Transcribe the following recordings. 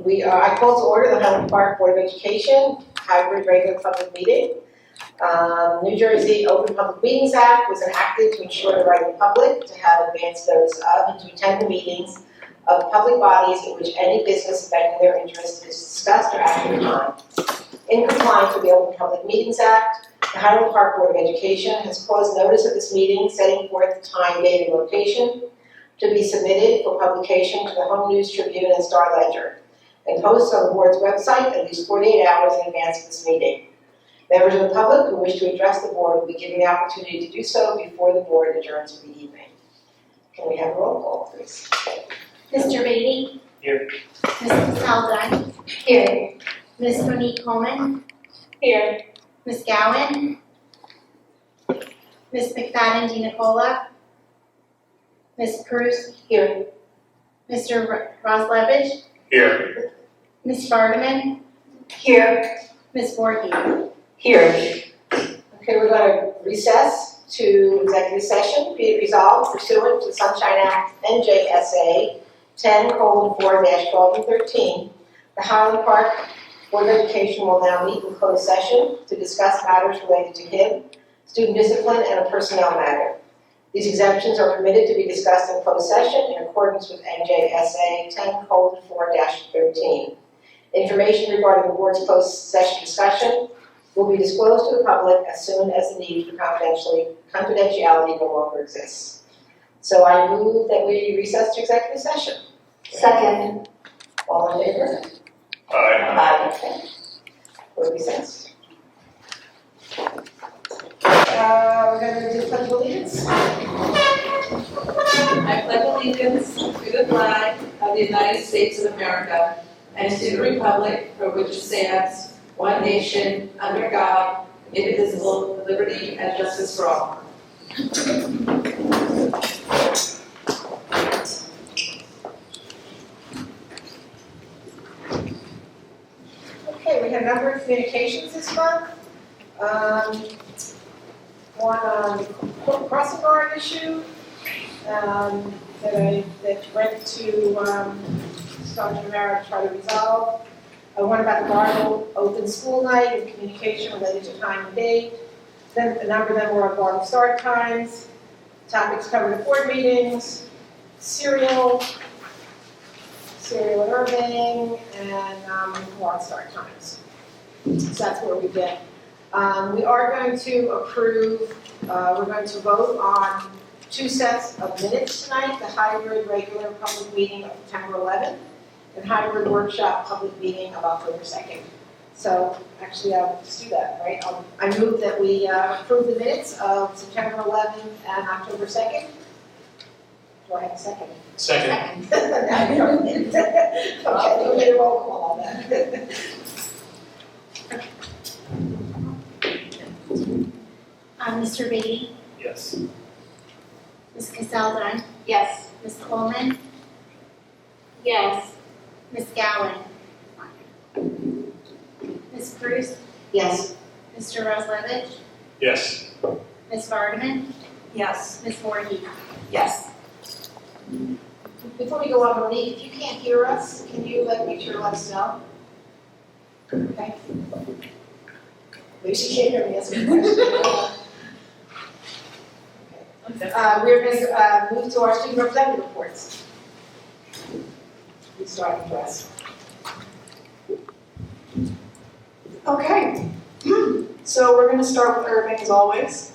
I call to order the Highland Park Board of Education hybrid regular public meeting. New Jersey Open Public Meetings Act was enacted to ensure the right of the public to have advance notice of and to attend the meetings of public bodies in which any business affecting their interest is discussed or acted upon. In compliance with the Open Public Meetings Act, the Highland Park Board of Education has caused notice of this meeting, setting forth the time, date, and location to be submitted for publication to the Home News Tribune and Star Ledger, and posts on the board's website at least 48 hours in advance of this meeting. Members of the public who wish to address the board will be given the opportunity to do so before the board adjourns for the evening. Can we have a roll call, please? Mr. Beatty? Here. Ms. Haldun? Here. Ms. Monique Coleman? Here. Ms. Gowan? Ms. McFadden DiNicola? Ms. Cruz? Here. Mr. Roslevich? Here. Ms. Vardaman? Here. Ms. Voorhees? Here. Okay, we're going to recess to executive session. Be it resolved pursuant to the Sunshine Act, NJSA 10:4-12 and 13. The Highland Park Board of Education will now meet in closed session to discuss matters related to him, student discipline, and a personnel matter. These exemptions are permitted to be discussed in closed session in accordance with NJSA 10:4-13. Information regarding the board's closed session discussion will be disclosed to the public as soon as the need for confidentiality no longer exists. So I move that we recess to executive session. Second. All in favor? Aye. Okay. We're recessed. We're going to do pledge of allegiance. I pledge allegiance to the flag of the United States of America and to the republic for which it stands, one nation, under God, indivisible, with liberty and justice for all. Okay, we have a number of communications this month. One crossing guard issue that went to Sergeant Romero to try to resolve. One about the Bartle open school night and communication related to time and date. Then a number of them were on Bartle start times, topics covered at board meetings, cereal at Irving, and more start times. So that's where we get. We are going to approve, we're going to vote on 2 sets of minutes tonight, the hybrid regular public meeting of September 11th and hybrid workshop public meeting of October 2nd. So actually I'll just do that, right? I move that we approve the minutes of September 11th and October 2nd. Do I have a second? Second. Now you don't need it. Okay, we'll get a roll call on that. Mr. Beatty? Yes. Ms. Haldun? Yes. Ms. Coleman? Yes. Ms. Gowan? Ms. Cruz? Yes. Mr. Roslevich? Yes. Ms. Vardaman? Yes. Ms. Voorhees? Yes. Before we go on, Monique, if you can't hear us, can you make sure to let us know? Okay. Maybe she can't hear me, that's a good question. We're going to move to our student representative reports. We start with Russ. Okay, so we're going to start with Irving as always.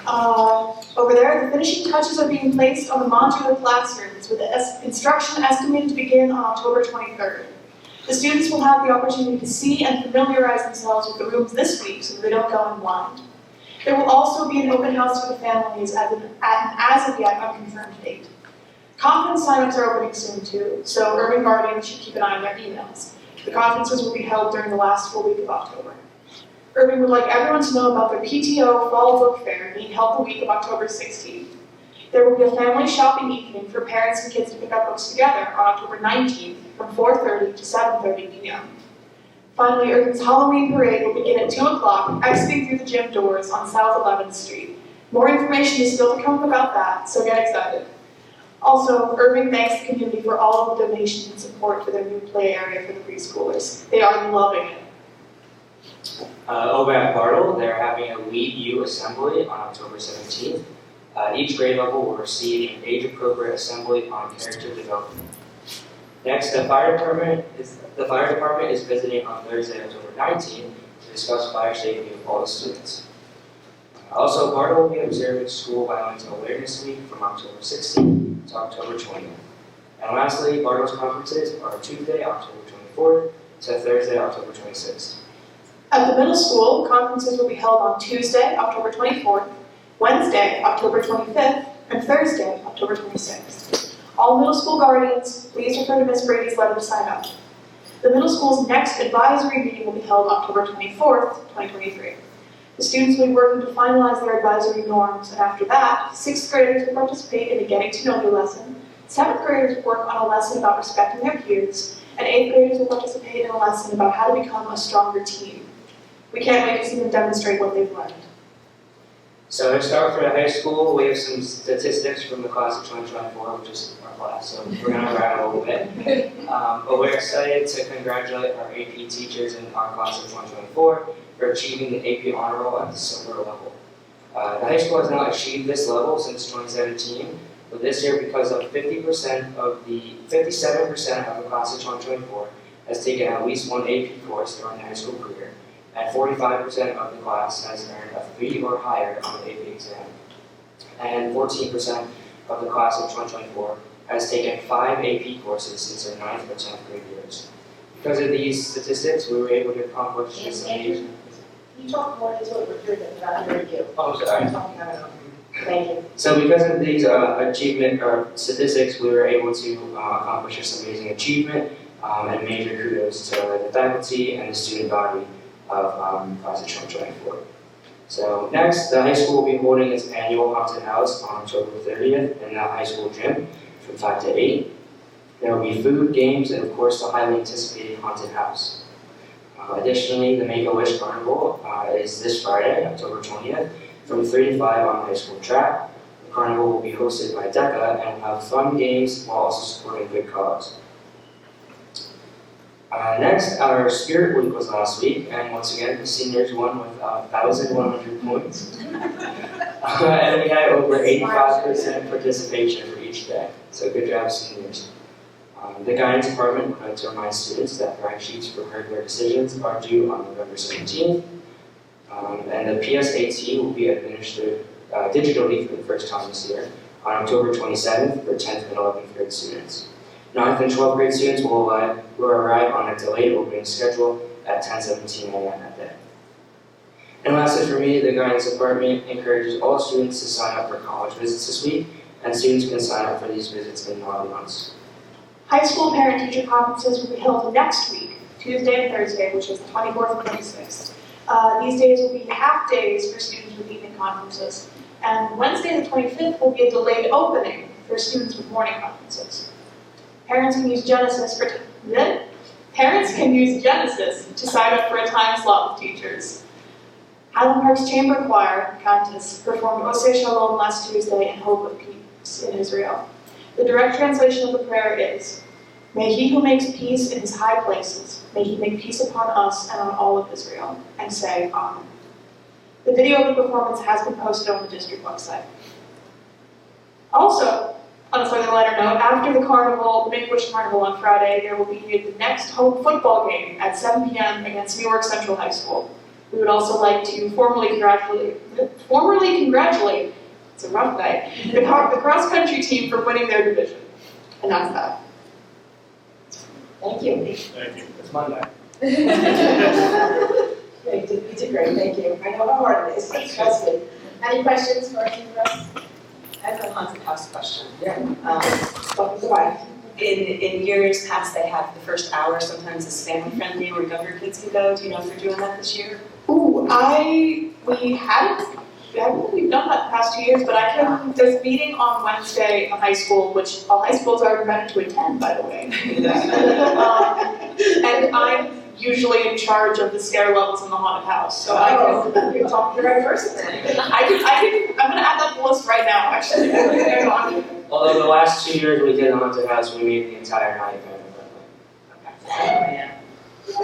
Over there, the finishing touches are being placed on the modular classrooms with the instruction estimated to begin on October 23rd. The students will have the opportunity to see and familiarize themselves with the rooms this week so that they don't go in blind. There will also be an open house for the families at an as of yet unconfirmed date. Conference signups are opening soon too, so Irving Guardians should keep an eye on their emails. The conferences will be held during the last full week of October. Irving would like everyone to know about their PTO Fall Book Fair being held the week of October 16th. There will be a family shopping evening for parents and kids to pick up books together on October 19th from 4:30 to 7:30 p.m. Finally, Irving's Halloween parade will begin at 2 o'clock, exiting through the gym doors on South 11th Street. More information is still to come about that, so get excited. Also, Irving thanks the community for all of the donations and support for their new play area for the preschoolers. They are loving it. Over at Bartle, they're having a Lead You Assembly on October 17th. Each grade level will receive an age-appropriate assembly on character development. Next, the fire department is visiting on Thursday, October 19th to discuss fire safety with all the students. Also, Bartle will be observing School Violence Awareness Week from October 16th to October 20th. And lastly, Bartle's conferences are Tuesday, October 24th to Thursday, October 26th. At the middle school, conferences will be held on Tuesday, October 24th, Wednesday, October 25th, and Thursday, October 26th. All middle school guardians, please refer to Ms. Brady's letter to sign up. The middle school's next advisory meeting will be held October 24th, 2023. The students will be working to finalize their advisory norms, and after that, 6th graders will participate in a getting to know you lesson, 7th graders will work on a lesson about respecting their peers, and 8th graders will participate in a lesson about how to become a stronger team. We can't wait to see them demonstrate what they've learned. So to start for the high school, we have some statistics from the class of 2024, which is our class, so we're going to ride a little bit. But we're excited to congratulate our AP teachers in our class of 2024 for achieving the AP honor roll at the silver level. The high school has not achieved this level since 2017, but this year, because of 57% of the class of 2024 has taken at least one AP course during their high school career, and 45% of the class has earned a 3 or higher on the AP exam. And 14% of the class of 2024 has taken 5 AP courses since their 9th or 10th grade years. Because of these statistics, we were able to accomplish this amazing. Can you talk more into what we're hearing about your review? Oh, sorry. Thank you. So because of these achievement or statistics, we were able to accomplish this amazing achievement, and major kudos to the faculty and the student body of class of 2024. So next, the high school will be holding its annual haunted house on October 30th in the high school gym from 5 to 8. There will be food, games, and of course the highly anticipated haunted house. Additionally, the Make-A-Wish Carnival is this Friday, October 20th, from 3 to 5 on the high school track. The carnival will be hosted by DECA and will have fun games while also supporting good cause. Next, our Spirit Week was last week, and once again, the seniors won with 1,100 points. And we had over 85% participation for each day, so good job, seniors. The guidance department would like to remind students that pride sheets for curricular decisions are due on November 17th, and the PSAT will be administered digitally for the first time this year on October 27th for 10th and 11th grade students. 9th and 12th grade students will arrive on a delayed opening schedule at 10:17 a.m. that day. And lastly for me, the guidance department encourages all students to sign up for college visits this week, and students can sign up for these visits in 9 months. High school parent-teacher conferences will be held next week, Tuesday and Thursday, which is the 24th and 26th. These days will be half days for students with evening conferences, and Wednesday the 25th will be a delayed opening for students with morning conferences. Parents can use Genesis to sign up for a time slot with teachers. Highland Park's Chamber Choir, Countess, performed Oseh Shalom last Tuesday in hope of peace in Israel. The direct translation of the prayer is, "May he who makes peace in his high places, may he make peace upon us and on all of Israel," and say Amen. The video of the performance has been posted on the district website. Also, on a further lighter note, after the carnival, the Make-A-Wish Carnival on Friday, there will be the next home football game at 7 p.m. against New York Central High School. We would also like to formally congratulate, it's a rough night, the cross-country team for winning their division. And that's that. Thank you. Thank you. It's Monday. You did great, thank you. I know how hard it is, trust me. Any questions for us? I have a haunted house question. Yeah. Welcome to life. In years past, they have the first hour sometimes is family friendly where younger kids can go. Do you know if they're doing that this year? Ooh, we've done that the past 2 years, but there's a meeting on Wednesday in high school, which all high schools are invited to attend, by the way. And I'm usually in charge of the scare levels in the haunted house, so You're talking to the right person. I'm gonna add that to the list right now, actually. Although the last 2 years we did the haunted house, we made the entire night family friendly. This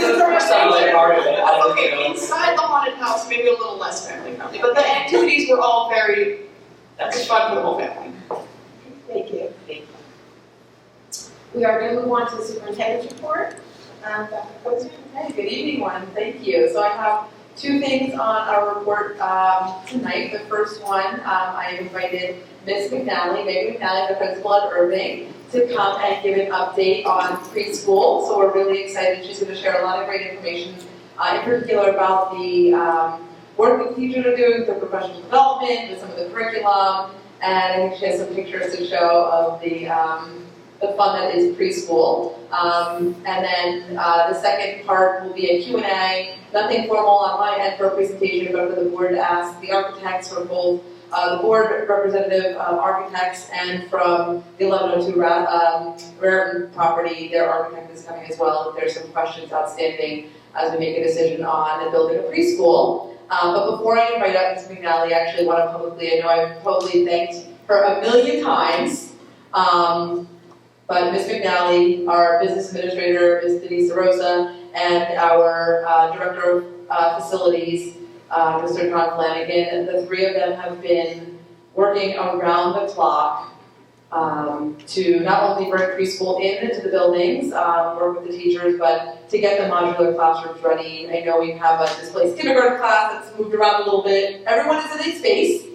is the first part of it. I don't Okay, know. inside the haunted house, maybe a little less family friendly, but the activities were all very, that's fun for the whole family. Thank you. We are going to move on to the superintendent's report. Dr. Posey. Okay, good evening, one, thank you. So I have two things on our report tonight. The first one, I invited Ms. McNally, Megan McNally, the principal at Irving, to come and give an update on preschool. So we're really excited. She's going to share a lot of great information, in particular about the work that teachers are doing for professional development, with some of the curriculum, and I think she has some pictures to show of the fun that is preschool. And then the second part will be a Q&A, nothing formal on my end for a presentation, but for the board to ask the architects from both the board representative architects and from the 1102 Raritan property, their architect is coming as well if there's some questions outstanding as we make a decision on building a preschool. But before I invite up Ms. McNally, I actually want to publicly, I know I've probably thanked her a million times, but Ms. McNally, our business administrator, Ms. Denise DeRosa, and our director of facilities, Mr. John Flanagan, the three of them have been working around the clock to not only bring preschool into the buildings, work with the teachers, but to get the modular classrooms ready. I know we have a displaced kindergarten class that's moved around a little bit. Everyone is in a space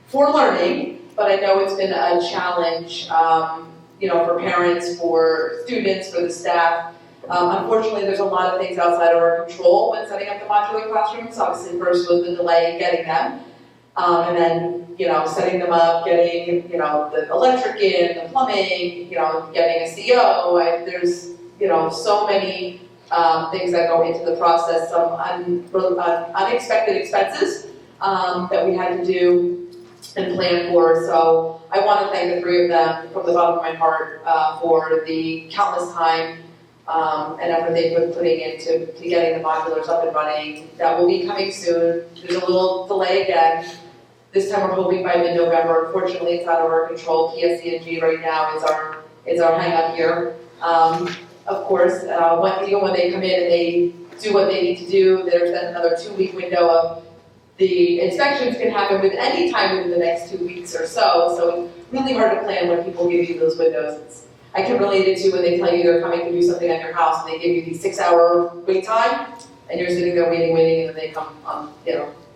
for learning, but I know it's been a challenge, for parents, for students, for the staff. Unfortunately, there's a lot of things outside of our control when setting up the modular classrooms. Obviously, first was the delay in getting them, and then, setting them up, getting, the electric in, the plumbing, getting a CO. There's, so many things that go into the process, some unexpected expenses that we had to do and plan for. So I want to thank the three of them from the bottom of my heart for the countless time and effort they've been putting into getting the modulars up and running. That will be coming soon. There's a little delay again. This time we're hoping by mid-November. Unfortunately, it's out of our control. PSC&G right now is our hang-up here. Of course, even when they come in and they do what they need to do, there's then another 2-week window of the inspections can happen with any time within the next 2 weeks or so. So it's really hard to plan when people give you those windows. I can relate it to when they tell you they're coming to do something on your house and they give you the 6-hour wait time, and you're sitting there waiting, and then they come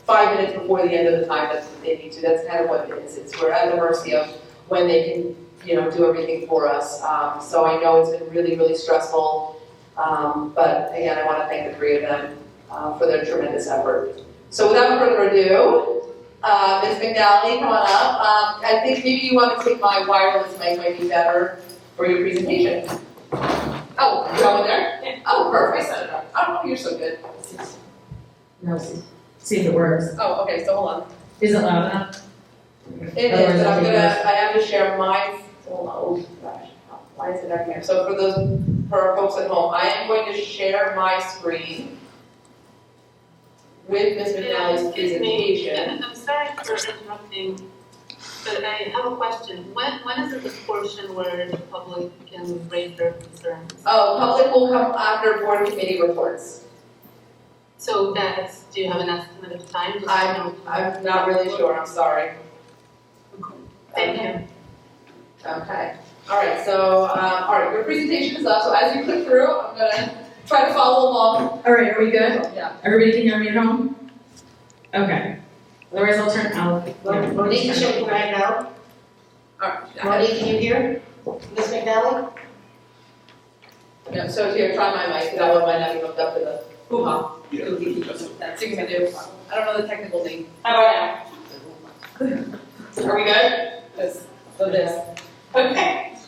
5 minutes before the end of the time that they need to. That's kind of what it is. We're at the mercy of when they can, do everything for us. So I know it's been really, really stressful. But again, I want to thank the three of them for their tremendous effort. So without further ado, Ms. McNally, come on up. I think maybe you want to take my wireless mic, might be better for your presentation. Oh, you going there? Yeah. Oh, perfect. Oh, you're so good. No, see if it works. Oh, okay, so hold on. Is it loud enough? It is, but I have to share my, oh gosh, why is it up here? So for our folks at home, I am going to share my screen with Ms. McNally's presentation. I'm sorry for interrupting, but I have a question. When is it the portion where the public can raise their concerns? Oh, public will come after board committee reports. So do you have an estimate of time? I'm not really sure, I'm sorry. Thank you. Okay, all right, so, your presentation is up, so as you click through, I'm gonna try to follow along. All right, are we good? Yeah. Everybody can hear me at home? Okay. Otherwise, I'll turn out. Monique, you should right now. All right. Monique, can you hear? Ms. McNally? Yeah, so here, try my mic, that one might not be hooked up to the hoo-ha. That's you can do. I don't know the technical name. How about now? Are we good? This. Okay.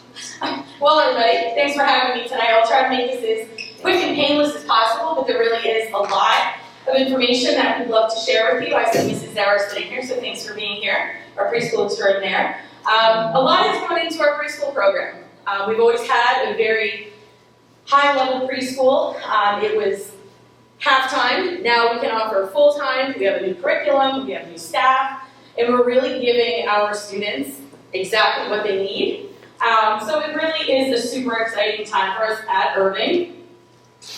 Well, everybody, thanks for having me tonight. I'll try to make this as quick and painless as possible, but there really is a lot of information that we'd love to share with you. I see Mrs. Zara sitting here, so thanks for being here, our preschool extraordinaire. A lot has gone into our preschool program. We've always had a very high-level preschool. It was half-time. Now we can offer full-time. We have a new curriculum. We have new staff. and we're really giving our students exactly what they need. So it really is a super exciting time for us at Irving.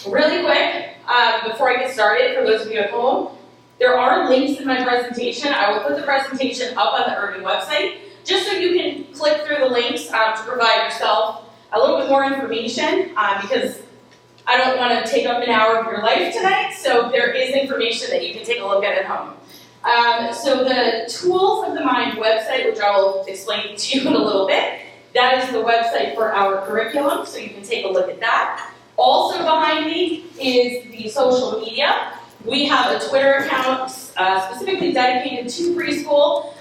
Really quick, before I get started, for those of you at home, there are links in my presentation. I will put the presentation up on the Irving website, just so you can click through the links to provide yourself a little bit more information, because I don't want to take up an hour of your life tonight, so there is information that you can take a look at home. So the Tools of the Mind website, which I will explain to you in a little bit, that is the website for our curriculum, so you can take a look at that. Also behind me is the social media. We have a Twitter account specifically dedicated to preschool,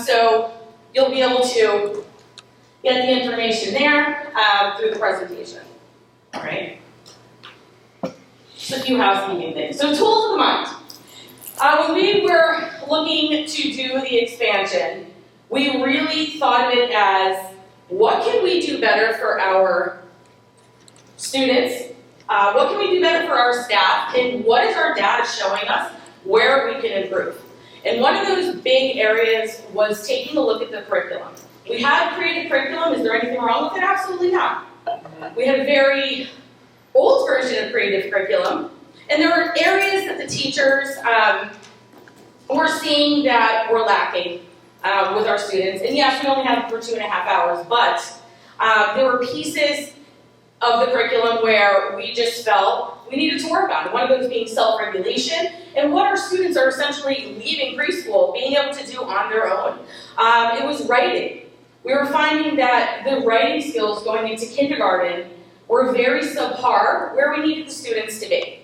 so you'll be able to get the information there through the presentation. All right. Just a few housekeeping things. So tools of the mind. When we were looking to do the expansion, we really thought of it as, what can we do better for our students? What can we do better for our staff? And what is our data showing us where we can improve? And one of those big areas was taking a look at the curriculum. We had creative curriculum. Is there anything wrong with it? Absolutely not. We had a very old version of creative curriculum. And there were areas that the teachers were seeing that were lacking with our students. And yes, we only had it for 2.5 hours, but there were pieces of the curriculum where we just felt we needed to work on. One of those being self-regulation, and what our students are essentially leaving preschool, being able to do on their own. It was writing. We were finding that the writing skills going into kindergarten were very subpar where we needed the students to be.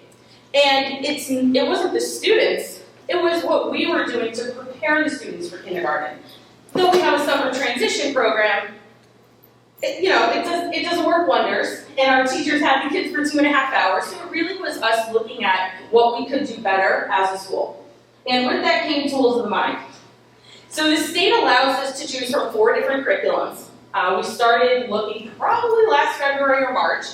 And it wasn't the students, it was what we were doing to prepare the students for kindergarten. Though we have a summer transition program, it doesn't work wonders, and our teachers had the kids for 2.5 hours, so it really was us looking at what we could do better as a school. And with that came tools of the mind. So the state allows us to choose from 4 different curriculums. We started looking probably last February or March,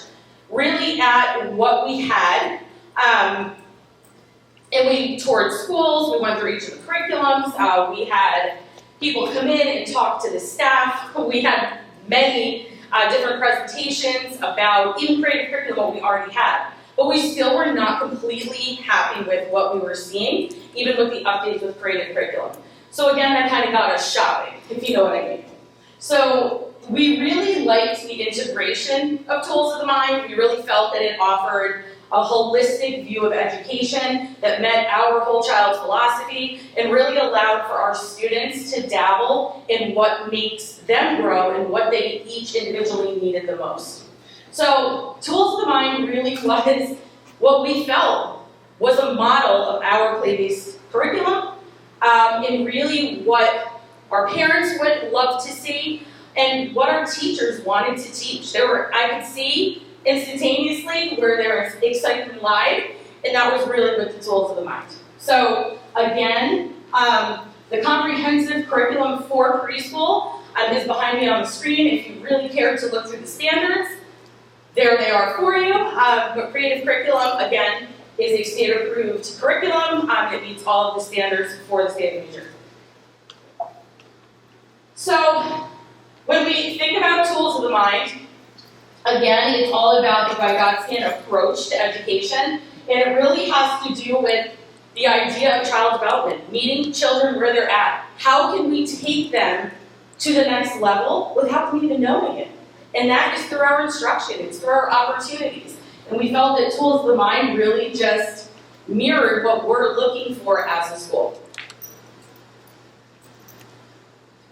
really at what we had. And we toured schools, we went through each of the curriculums, we had people come in and talk to the staff, we had many different presentations about even creative curriculum what we already had. But we still were not completely happy with what we were seeing, even with the updates with creative curriculum. So again, that kind of got us shopping, if you know what I mean. So we really liked the integration of Tools of the Mind. We really felt that it offered a holistic view of education that met our whole child's philosophy and really allowed for our students to dabble in what makes them grow and what they each individually needed the most. So Tools of the Mind really was what we felt was a model of our play-based curriculum, and really what our parents would love to see and what our teachers wanted to teach. I could see instantaneously where there was excitement live, and that was really with the Tools of the Mind. So again, the comprehensive curriculum for preschool is behind me on the screen. If you really care to look through the standards, there they are for you. But creative curriculum, again, is a state-approved curriculum. It meets all of the standards for the state of New Jersey. So when we think about Tools of the Mind, again, it's all about the Vygotsky approach to education, and it really has to do with the idea of child development, meeting children where they're at. How can we take them to the next level without them even knowing it? And that is through our instruction, it's through our opportunities. And we felt that Tools of the Mind really just mirrored what we're looking for as a school.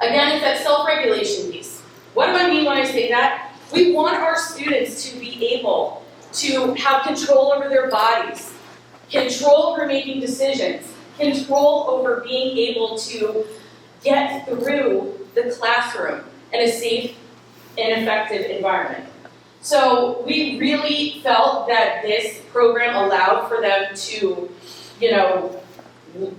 Again, it's that self-regulation piece. What do I mean when I say that? We want our students to be able to have control over their bodies, control over making decisions, control over being able to get through the classroom in a safe and effective environment. So we really felt that this program allowed for them to,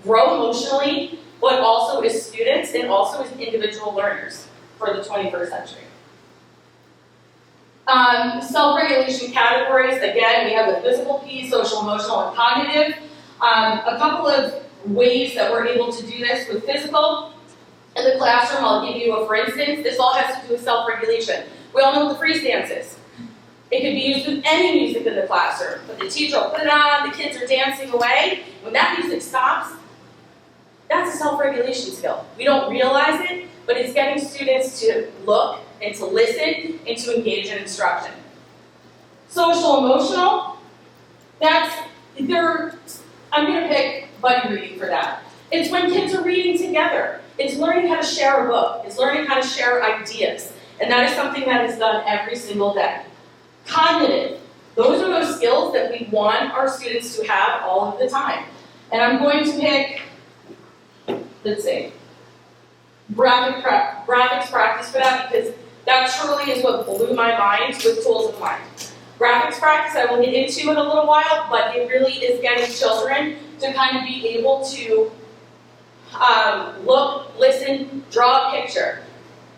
grow emotionally, but also as students and also as individual learners for the 21st century. Self-regulation categories, again, we have the physical piece, social, emotional, and cognitive. A couple of ways that we're able to do this with physical. In the classroom, I'll give you a for instance, this all has to do with self-regulation. We all know what the freeze dance is. It could be used with any music in the classroom, but the teacher will put it on, the kids are dancing away. When that music stops, that's a self-regulation skill. We don't realize it, but it's getting students to look and to listen and to engage in instruction. Social emotional, I'm gonna pick buddy reading for that. It's when kids are reading together. It's learning how to share a book. It's learning how to share ideas. And that is something that is done every single day. Cognitive, those are those skills that we want our students to have all of the time. And I'm going to pick, let's see, graphics practice for that, because that truly is what blew my mind with tools of mind. Graphics practice I will get into in a little while, but it really is getting children to kind of be able to look, listen, draw a picture.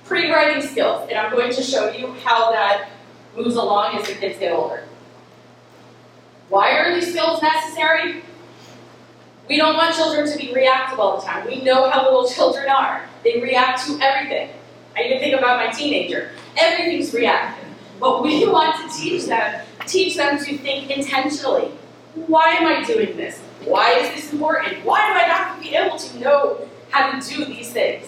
Pre-writing skills, and I'm going to show you how that moves along as the kids get older. Why are these skills necessary? We don't want children to be reactive all the time. We know how little children are. They react to everything. I even think about my teenager. Everything's reactive. But we want to teach them to think intentionally. Why am I doing this? Why is this important? Why do I have to be able to know how to do these things?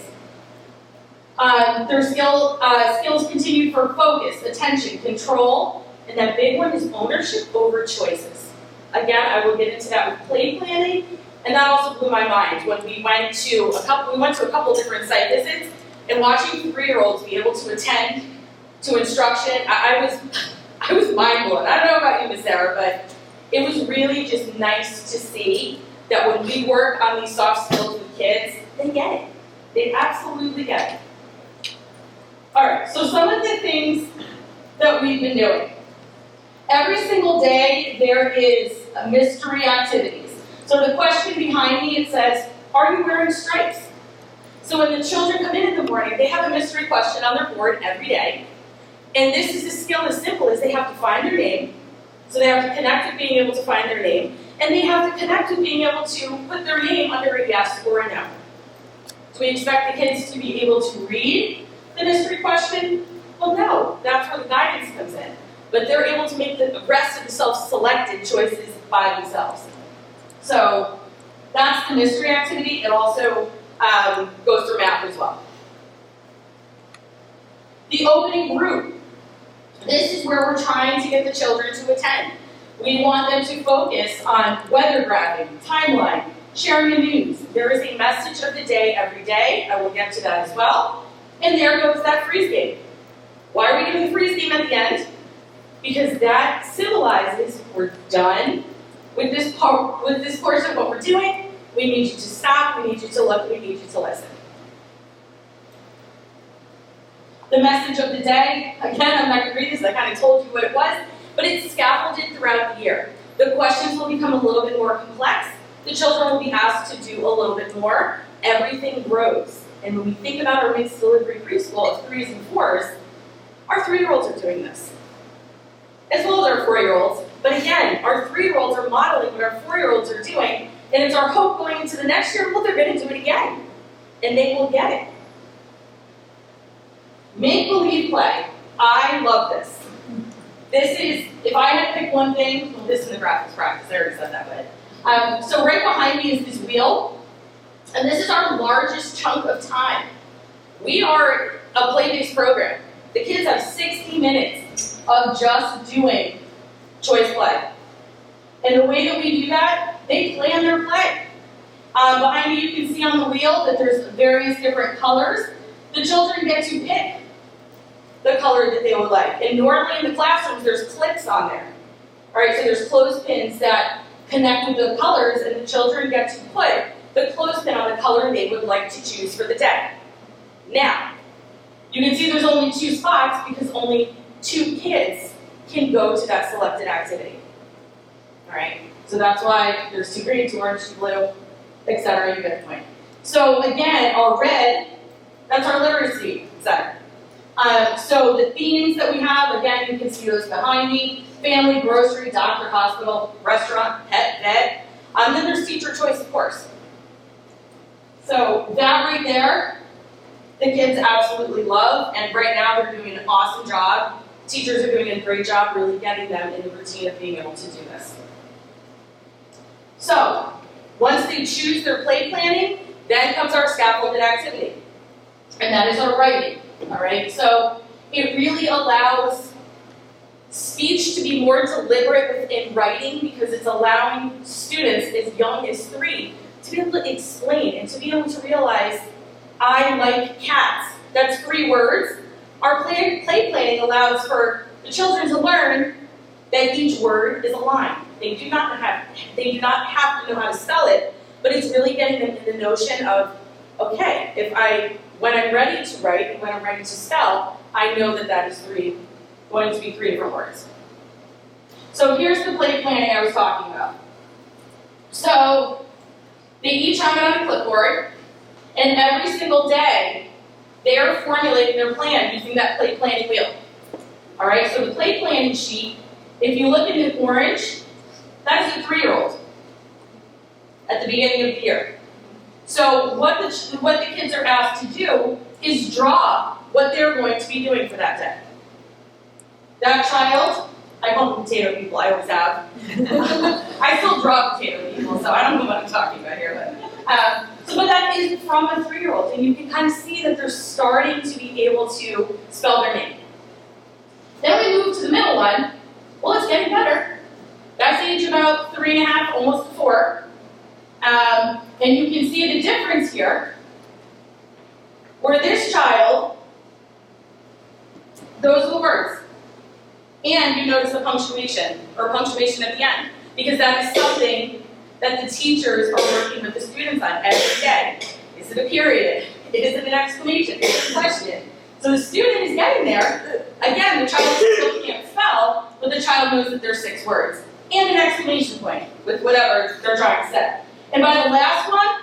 Their skills continue for focus, attention, control, and that big one is ownership over choices. Again, I will get into that with play planning, and that also blew my mind when we went to a couple different site visits, and watching 3-year-olds be able to attend to instruction, I was mind blown. I don't know about you, Miss Sarah, but it was really just nice to see that when we work on these soft skills with kids, they get it. They absolutely get it. All right, so some of the things that we've been doing. Every single day there is mystery activities. So the question behind me, it says, are you wearing stripes? So when the children come in the morning, they have a mystery question on their board every day. And this is a skill as simple as they have to find their name. So they have to connect with being able to find their name. And they have to connect with being able to put their name under a yes or a no. So we expect the kids to be able to read the mystery question? Well, no, that's where the guidance comes in. But they're able to make the rest of the self-selected choices by themselves. So that's the mystery activity. It also goes through math as well. The opening group. This is where we're trying to get the children to attend. We want them to focus on weather graphing, timeline, sharing the news. There is a message of the day every day. I will get to that as well. And there goes that freeze game. Why are we doing the freeze game at the end? Because that symbolizes we're done with this portion of what we're doing. We need you to stop, we need you to look, we need you to listen. The message of the day, again, I'm not going to read this, I kind of told you what it was, but it's scaffolded throughout the year. The questions will become a little bit more complex. The children will be asked to do a little bit more. Everything grows. And when we think about our mixed delivery preschool of 3s and 4s, our 3-year-olds are doing this, as well as our 4-year-olds. But again, our 3-year-olds are modeling what our 4-year-olds are doing, and it's our hope going into the next year, well, they're going to do it again, and they will get it. Make-believe play. I love this. This is, if I had to pick one thing, well, this is the graphics practice, I already said that, but. So right behind me is this wheel, and this is our largest chunk of time. We are a play-based program. The kids have 60 minutes of just doing choice play. And the way that we do that, they plan their play. Behind me you can see on the wheel that there's various different colors. The children get to pick the color that they would like. And normally in the classrooms there's clips on there. Alright, so there's clothespins that connect with the colors, and the children get to put the clothespin on the color they would like to choose for the day. Now, you can see there's only 2 spots because only 2 kids can go to that selected activity. Alright, so that's why there's 2 green, 2 orange, 2 blue, etc. You get the point. So again, our red, that's our literacy center. So the themes that we have, again, you can see those behind me. Family, grocery, doctor, hospital, restaurant, pet, vet. Then there's teacher choice, of course. So that right there the kids absolutely love, and right now they're doing an awesome job. Teachers are doing a great job really getting them in the routine of being able to do this. So, once they choose their play planning, then comes our scaffolded activity. And that is our writing, all right? So, it really allows speech to be more deliberate within writing because it's allowing students as young as 3 to be able to explain and to be able to realize, I like cats. That's 3 words. Our play planning allows for the children to learn that each word is a line. They do not have to know how to spell it, but it's really getting them in the notion of, okay, when I'm ready to write and when I'm ready to spell, I know that that is going to be 3 different words. So here's the play planning I was talking about. So they each have it on a clipboard, and every single day, they are formulating their plan using that play planning wheel. All right, so the play planning sheet, if you look at in orange, that is a 3-year-old at the beginning of the year. So what the kids are asked to do is draw what they're going to be doing for that day. That child, I call them potato people, I always have. I still draw potato people, so I don't know what I'm talking about here. But that is from a 3-year-old, and you can kind of see that they're starting to be able to spell their name. Then we move to the middle one. Well, it's getting better. That's age about 3.5, almost 4. And you can see the difference here, where this child, those are the words. And you notice the punctuation at the end, because that is something that the teachers are working with the students on every day. Is it a period? Is it an exclamation? Is it a question? So the student is getting there. Again, the child still can't spell, but the child knows that there's 6 words. And an exclamation point with whatever they're trying to say. And by the last one,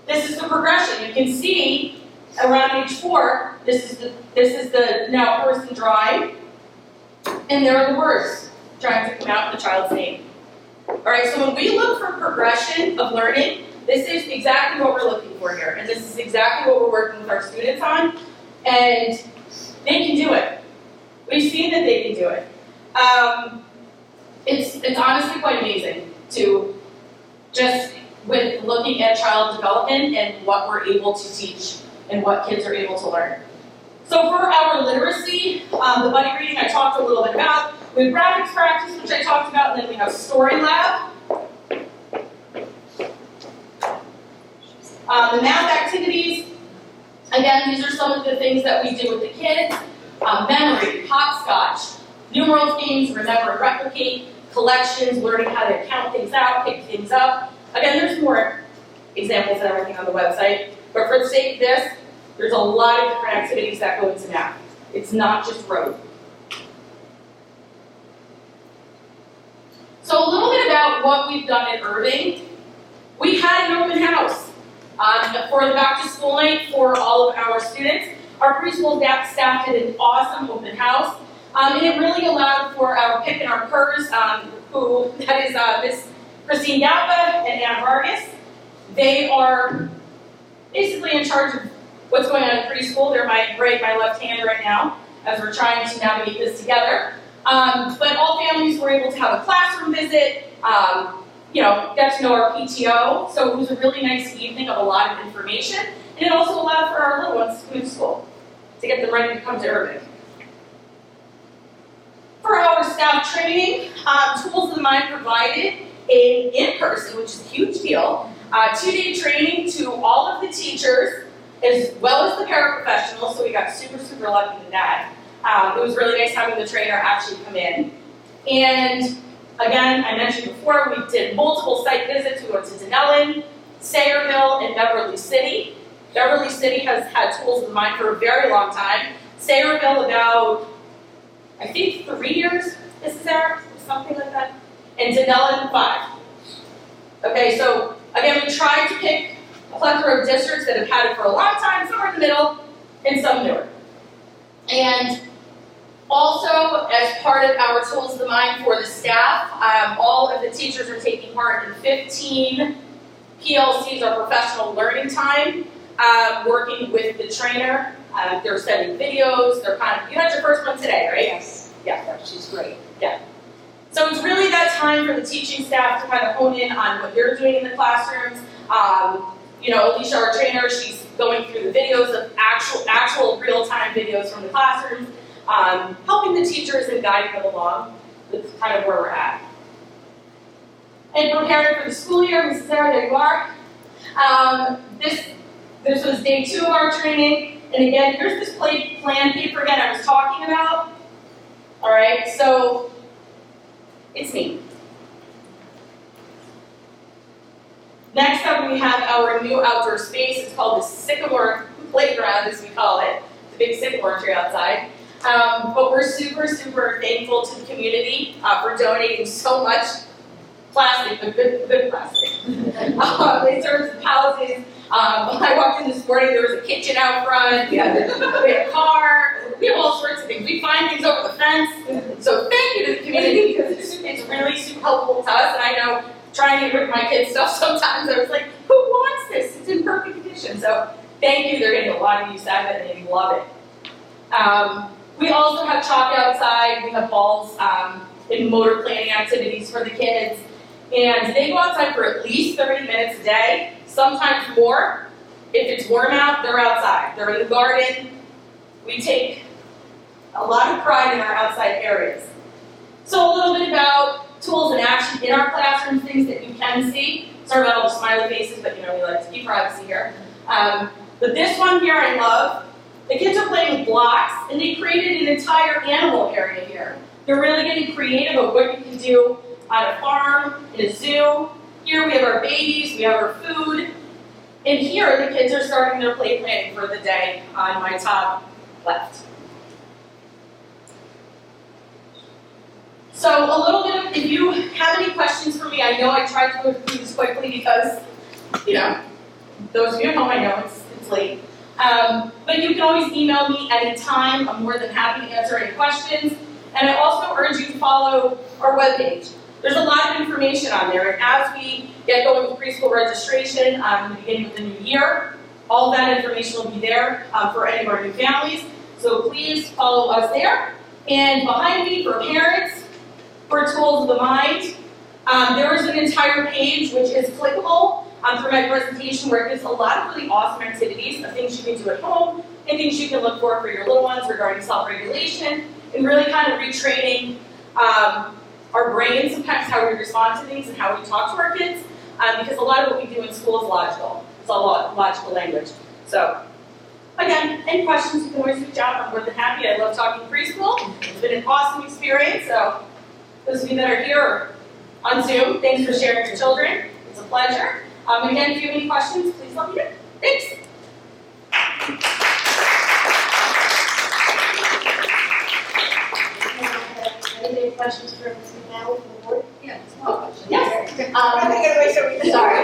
this is the progression. You can see around age 4, this is the now person drawing, and there are the words trying to come out in the child's name. All right, so when we look for progression of learning, this is exactly what we're looking for here, and this is exactly what we're working with our students on, and they can do it. We've seen that they can do it. It's honestly quite amazing to just with looking at child development and what we're able to teach and what kids are able to learn. So for our literacy, the buddy reading I talked a little bit about, we have graphics practice, which I talked about, and then we have story lab. The math activities, again, these are some of the things that we do with the kids. Memory, hopscotch, numerals games, remember and replicate, collections, learning how to count things out, pick things up. Again, there's more examples and everything on the website, but for the sake of this, there's a lot of different activities that go into math. It's not just rote. So a little bit about what we've done at Irving. We had an open house for the back to school night for all of our students. Our preschool staff did an awesome open house. And it really allowed for our pick and our purrs, that is Miss Christine Gappa and Anna Vargas. They are basically in charge of what's going on in preschool. They're my left hand right now as we're trying to navigate this together. But all families were able to have a classroom visit, get to know our PTO. So it was a really nice evening of a lot of information. And it also allowed for our little ones to come to school, to get them ready to come to Irving. For our staff training, Tools of the Mind provided in person, which is a huge deal, 2-day training to all of the teachers, as well as the paraprofessionals, so we got super, super lucky with that. It was really nice having the trainer actually come in. And again, I mentioned before, we did multiple site visits. We went to Denellen, Sayreville, and Beverly City. Beverly City has had Tools of the Mind for a very long time. Sayreville about, I think 3 years, this is Eric, something like that. And Denellen 5. Okay, so again, we tried to pick a plethora of districts that have had it for a long time, some are in the middle, and some newer. And also, as part of our Tools of the Mind for the staff, all of the teachers are taking part in 15 PLCs, our professional learning time. working with the trainer. They're sending videos, they're you had your first one today, right? Yes. Yeah, she's great, yeah. So it's really that time for the teaching staff to kind of hone in on what they're doing in the classrooms. Alicia, our trainer, she's going through the videos of actual real-time videos from the classrooms, helping the teachers and guiding them along. That's kind of where we're at. And preparing for the school year, Mrs. Sarah, there you are. This was day 2 of our training. And again, here's this plan paper again I was talking about. All right, so it's me. Next up, we have our new outdoor space. It's called the Sycamore Playground, as we call it. It's a big sycamore tree outside. But we're super, super thankful to the community for donating so much plastic, but good plastic. In terms of houses, when I walked in this morning, there was a kitchen out front, we had a car, we have all sorts of things. We find things over the fence. So thank you to the community because it's really super helpful to us. And I know trying to get rid of my kids' stuff sometimes, I was like, who wants this? It's in perfect condition. So thank you. They're getting a lot of use out of it and they love it. We also have chalk outside. We have balls and motor planning activities for the kids. And they go outside for at least 30 minutes a day, sometimes more. If it's warm out, they're outside. They're in the garden. We take a lot of pride in our outside areas. So a little bit about tools and action in our classrooms, things that you can see. Sorry about all the smiley faces, but we like to keep privacy here. But this one here I love. The kids are playing with blocks, and they created an entire animal area here. They're really getting creative of what you can do on a farm, in a zoo. Here we have our babies, we have our food. And here the kids are starting their play planning for the day on my top left. So a little bit of, if you have any questions for me, I know I tried to go through this quickly because, those of you at home, I know it's late. But you can always email me anytime. I'm more than happy to answer any questions. And I also urge you to follow our webpage. There's a lot of information on there, and as we get going with preschool registration in the beginning of the new year, all that information will be there for any of our new families. So please follow us there. And behind me, for parents, for Tools of the Mind, there is an entire page which is clickable through my presentation where it gives a lot of really awesome activities of things you can do at home and things you can look for your little ones regarding self-regulation and really kind of retraining our brains, sometimes how we respond to things and how we talk to our kids, because a lot of what we do in school is logical. It's all logical language. So, again, any questions, you can always reach out. I'm more than happy. I love talking preschool. It's been an awesome experience. So, those of you that are here or on Zoom, thanks for sharing your children. It's a pleasure. Again, if you have any questions, please let me know. Thanks. Any questions for Ms. McNally from the board? Yeah, small question. Yes. I'm thinking of something. Sorry. I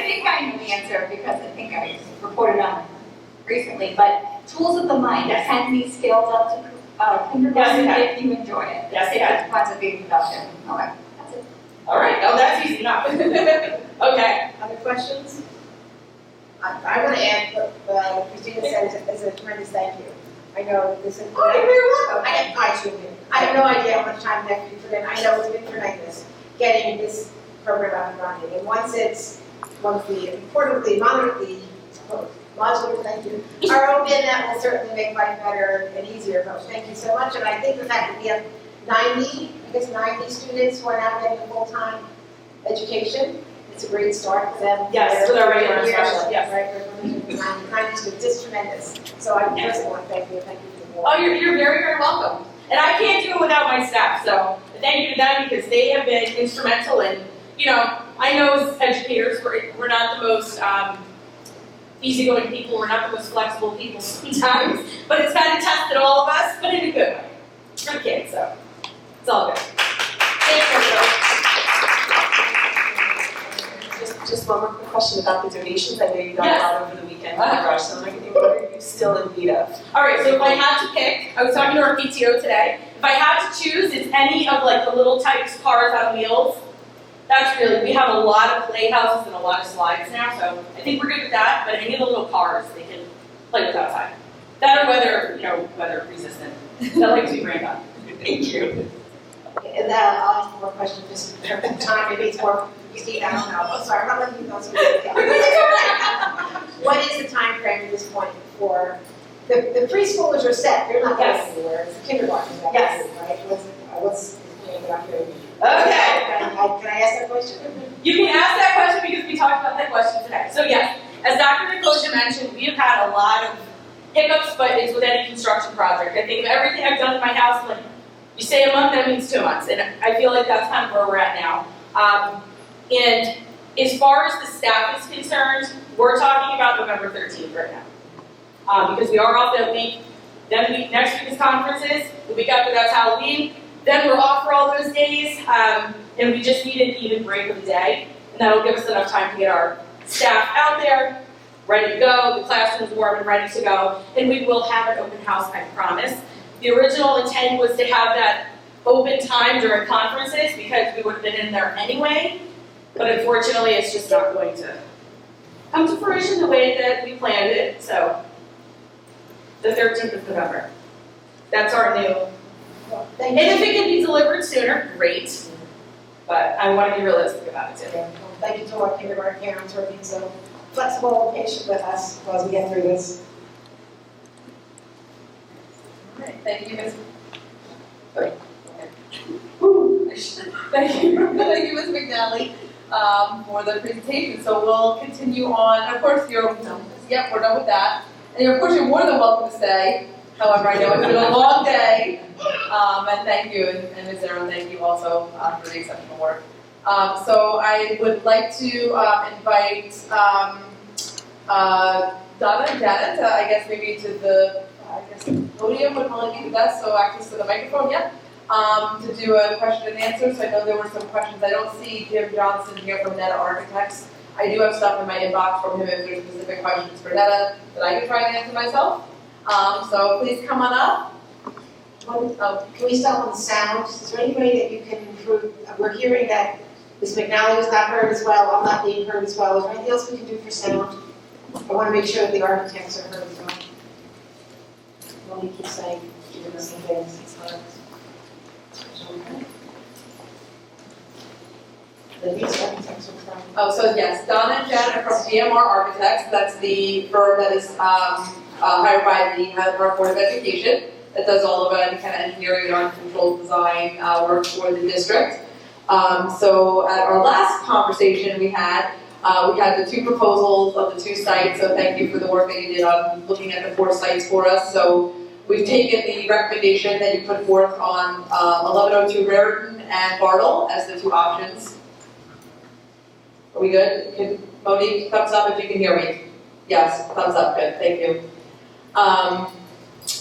think I know the answer because I think I reported on it recently, but tools of the mind can be scaled up to kindergarten if you enjoy it. Yes, it can. It depends on being productive. Okay, that's it. All right. Oh, that's easy enough. Okay. Other questions? I want to add what Christina said is a tremendous thank you. I know this is. Oh, you're very welcome. I have no idea how much time that you put in. I know it's been tremendous getting this program up and running. And once the importantly, modular, thank you, are open, that will certainly make life better and easier for us. Thank you so much. And I think the fact that we have 90 students who are now getting a full-time education, it's a great start for them. Yes, with our regular special, yes. Right, 90 students, it's tremendous. So I personally want to thank you to the board. Oh, you're very, very welcome. And I can't do it without my staff, so thank you to them because they have been instrumental in, I know as educators, we're not the most easygoing people, we're not the most flexible people sometimes, but it's kind of tested all of us, but in a good way. For the kids, so it's all good. Thanks, everybody. Just one more quick question about the donations. I know you got Yes. a lot over the weekend. Oh my gosh, so I'm like, what are you still in need of? All right, so if I had to pick, I was talking to our PTO today. If I had to choose, it's any of the little types cars on wheels. that's really, we have a lot of playhouses and a lot of slides now, so I think we're good with that, but any of the little cars, they can play with outside. That or weather resistant, that like to be rained on. Thank you. And I'll ask more questions just in terms of time, maybe it's more, Christine, I don't know, oh, sorry, I'm not letting you know. What is the time frame at this point for, the preschoolers are set, they're not going Yes. anywhere, it's the kindergarten, right? Yes. Right, what's, about here? Okay. Can I ask that question? You can ask that question because we talked about that question today. So yes, as Dr. Nicosia mentioned, we have had a lot of hiccups, but it's with any construction project. I think of everything I've done in my house, like, you say a month, that means 2 months, and I feel like that's kind of where we're at now. And as far as the staff is concerned, we're talking about November 13th right now. Because we are off that week, then next week is conferences, the week after that's Halloween, then we're off for all those days, and we just need an even break of the day, and that'll give us enough time to get our staff out there, ready to go, the classroom's warm and ready to go, and we will have an open house, I promise. The original intent was to have that open time during conferences because we would have been in there anyway, but unfortunately it's just not going to come to fruition the way that we planned it, so the 13th of November. That's our new. Thank And if you. it can be delivered sooner, great, but I want to be realistic about it too. Well, thank you to our kindergarten parents for being so flexible and patient with us as we get through this. All right, thank you, Ms. Sorry. Thank you, Ms. McNally, for the presentation. So we'll continue on. Of course, we're done with that. And of course, you're more than welcome to stay. However, I know it's been a long day. And thank you, and Ms. Aaron, thank you also for the exceptional work. So I would like to invite Donna and Janet, I guess maybe to the podium would probably be the best, so access to the microphone, to do a question and answer. So I know there were some questions. I don't see Jim Johnson here from Netta Architects. I do have stuff in my inbox from him if there's specific questions for Netta that I can try and answer myself. So please come on up. Can we start on the sound? Is there any way that you can improve? We're hearing that Ms. McNally was not heard as well, I'm not being heard as well. Is there anything else we can do for sound? I want to make sure that the architects are heard as well. Let me keep saying, giving us some things. It's hard. These architects are trying. Oh, so yes, Donna and Janet are from DMR Architects. That's the firm that is hired by the Highland Park Board of Education that does all of any kind of engineering and controlled design work for the district. So at our last conversation we had the 2 proposals of the 2 sites. So thank you for the work that you did on looking at the 4 sites for us. So we've taken the recommendation that you put forth on 1102 Raritan and Bartle as the 2 options. Are we good? Monique, thumbs up if you can hear me. Yes, thumbs up, good, thank you.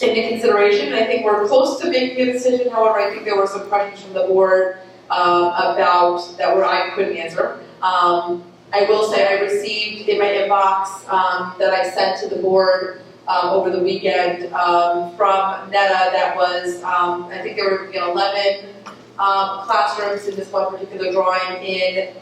Into consideration, I think we're close to making a decision. However, I think there were some questions from the board about that I couldn't answer. I will say I received in my inbox that I sent to the board over the weekend from Netta that was, I think there were 11 classrooms in this one particular drawing in.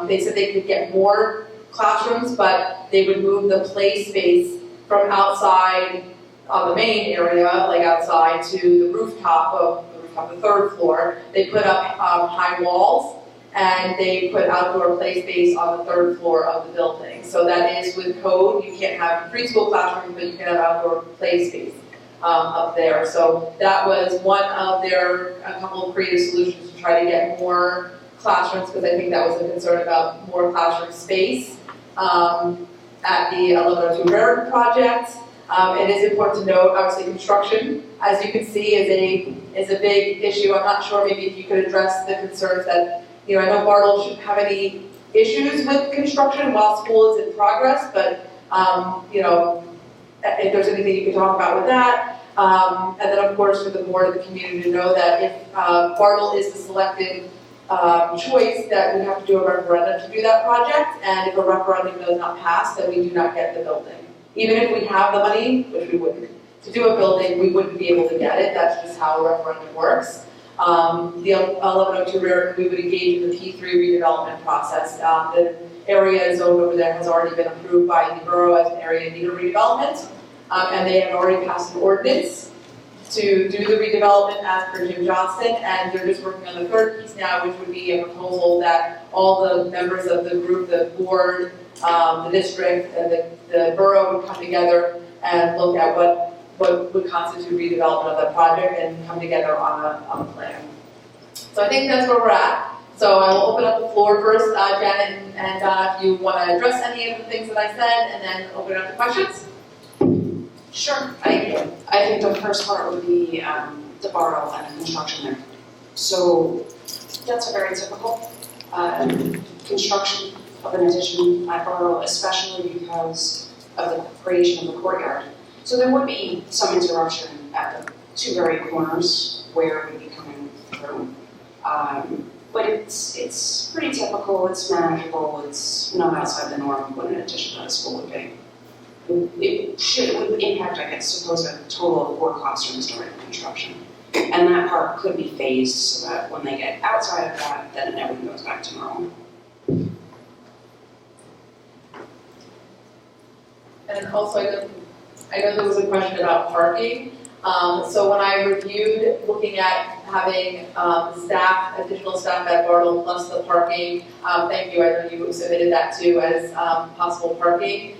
They said they could get more classrooms, but they would move the play space from outside on the main area, like outside, to the rooftop of the 3rd floor. They put up high walls, and they put outdoor play space on the 3rd floor of the building. So that is with code. You can't have preschool classrooms, but you can have outdoor play space up there. So that was one of a couple of creative solutions to try to get more classrooms, because I think that was a concern about more classroom space at the 1102 Raritan project. It is important to note, obviously, construction, as you can see, is a big issue. I'm not sure maybe if you could address the concerns that, I know Bartle shouldn't have any issues with construction while school is in progress, but, if there's anything you could talk about with that. And then, of course, for the board and the community to know that if Bartle is the selected choice, that we have to do a referendum to do that project, and if a referendum does not pass, then we do not get the building. Even if we have the money, which we wouldn't, to do a building, we wouldn't be able to get it. That's just how a referendum works. The 1102 Raritan, we would engage in the P3 redevelopment process. The area zone over there has already been approved by the borough as an area in need of redevelopment, and they have already passed an ordinance to do the redevelopment as per Jim Johnston, and they're just working on the third piece now, which would be a proposal that all the members of the group, the board, the district, and the borough would come together and look at what would constitute redevelopment of the project and come together on a plan. So I think that's where we're at. So I will open up the floor first, Janet and Donna, if you want to address any of the things that I said, and then open it up to questions. Sure. I think the first part would be the borough and the construction there. So that's a very typical construction of an addition at borough, especially because of the creation of the courtyard. So there would be some interruption at the two very corners where we'd be coming through. But it's pretty typical, it's manageable, it's not outside the norm what an addition at a school would be. It would impact, I guess, suppose a total of 4 classrooms during construction. And that part could be phased so that when they get outside of that, then everything goes back to normal. And then also, I know there was a question about parking. So when I reviewed looking at having additional staff at Bartle plus the parking, thank you, I know you submitted that too as possible parking.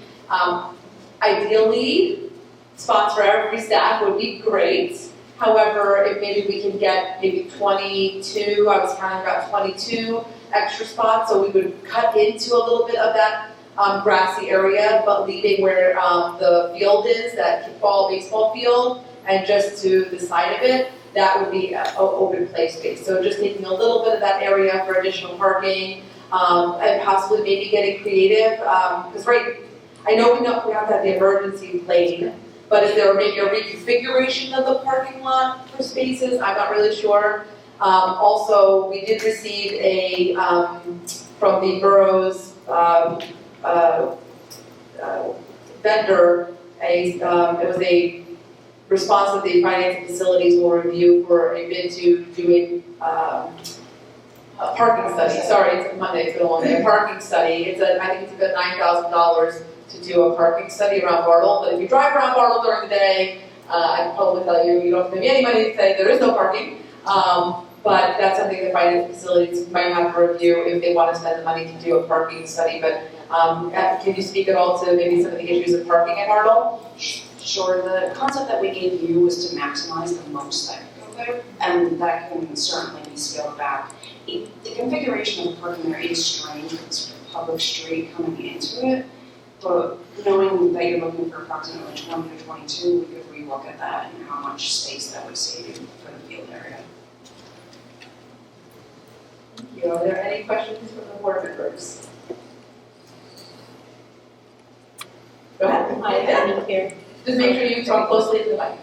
Ideally, spots for every staff would be great. However, if maybe we can get maybe 22, I was counting about 22 extra spots, so we would cut into a little bit of that grassy area, but leaving where the field is, that kickball, baseball field, and just to the side of it, that would be an open play space. So just taking a little bit of that area for additional parking, and possibly maybe getting creative, because I know we have to have the emergency lane, but is there maybe a reconfiguration of the parking lot for spaces? I'm not really sure. Also, we did receive from the borough's vendor, it was a response that the finance and facilities will review for a bid to do a parking study. Sorry, it's Monday, it's been a long day. A parking study. I think it's about $9,000 to do a parking study around Bartle. But if you drive around Bartle during the day, I can probably tell you, you don't have to pay me any money to say there is no parking. But that's something the finance facilities might have to review if they want to spend the money to do a parking study. But can you speak at all to maybe some of the issues of parking at Bartle? Sure. The concept that we gave you was to maximize the most that could go there, and that can certainly be scaled back. The configuration of the parking there is strange with sort of public street coming into it, but knowing that you're looking for approximately 20 to 22, we could relook at that and how much space that would save you for the field area. Thank you. Are there any questions from the board members? Go ahead. Hi, Monique here. Just make sure you talk closely to the mic.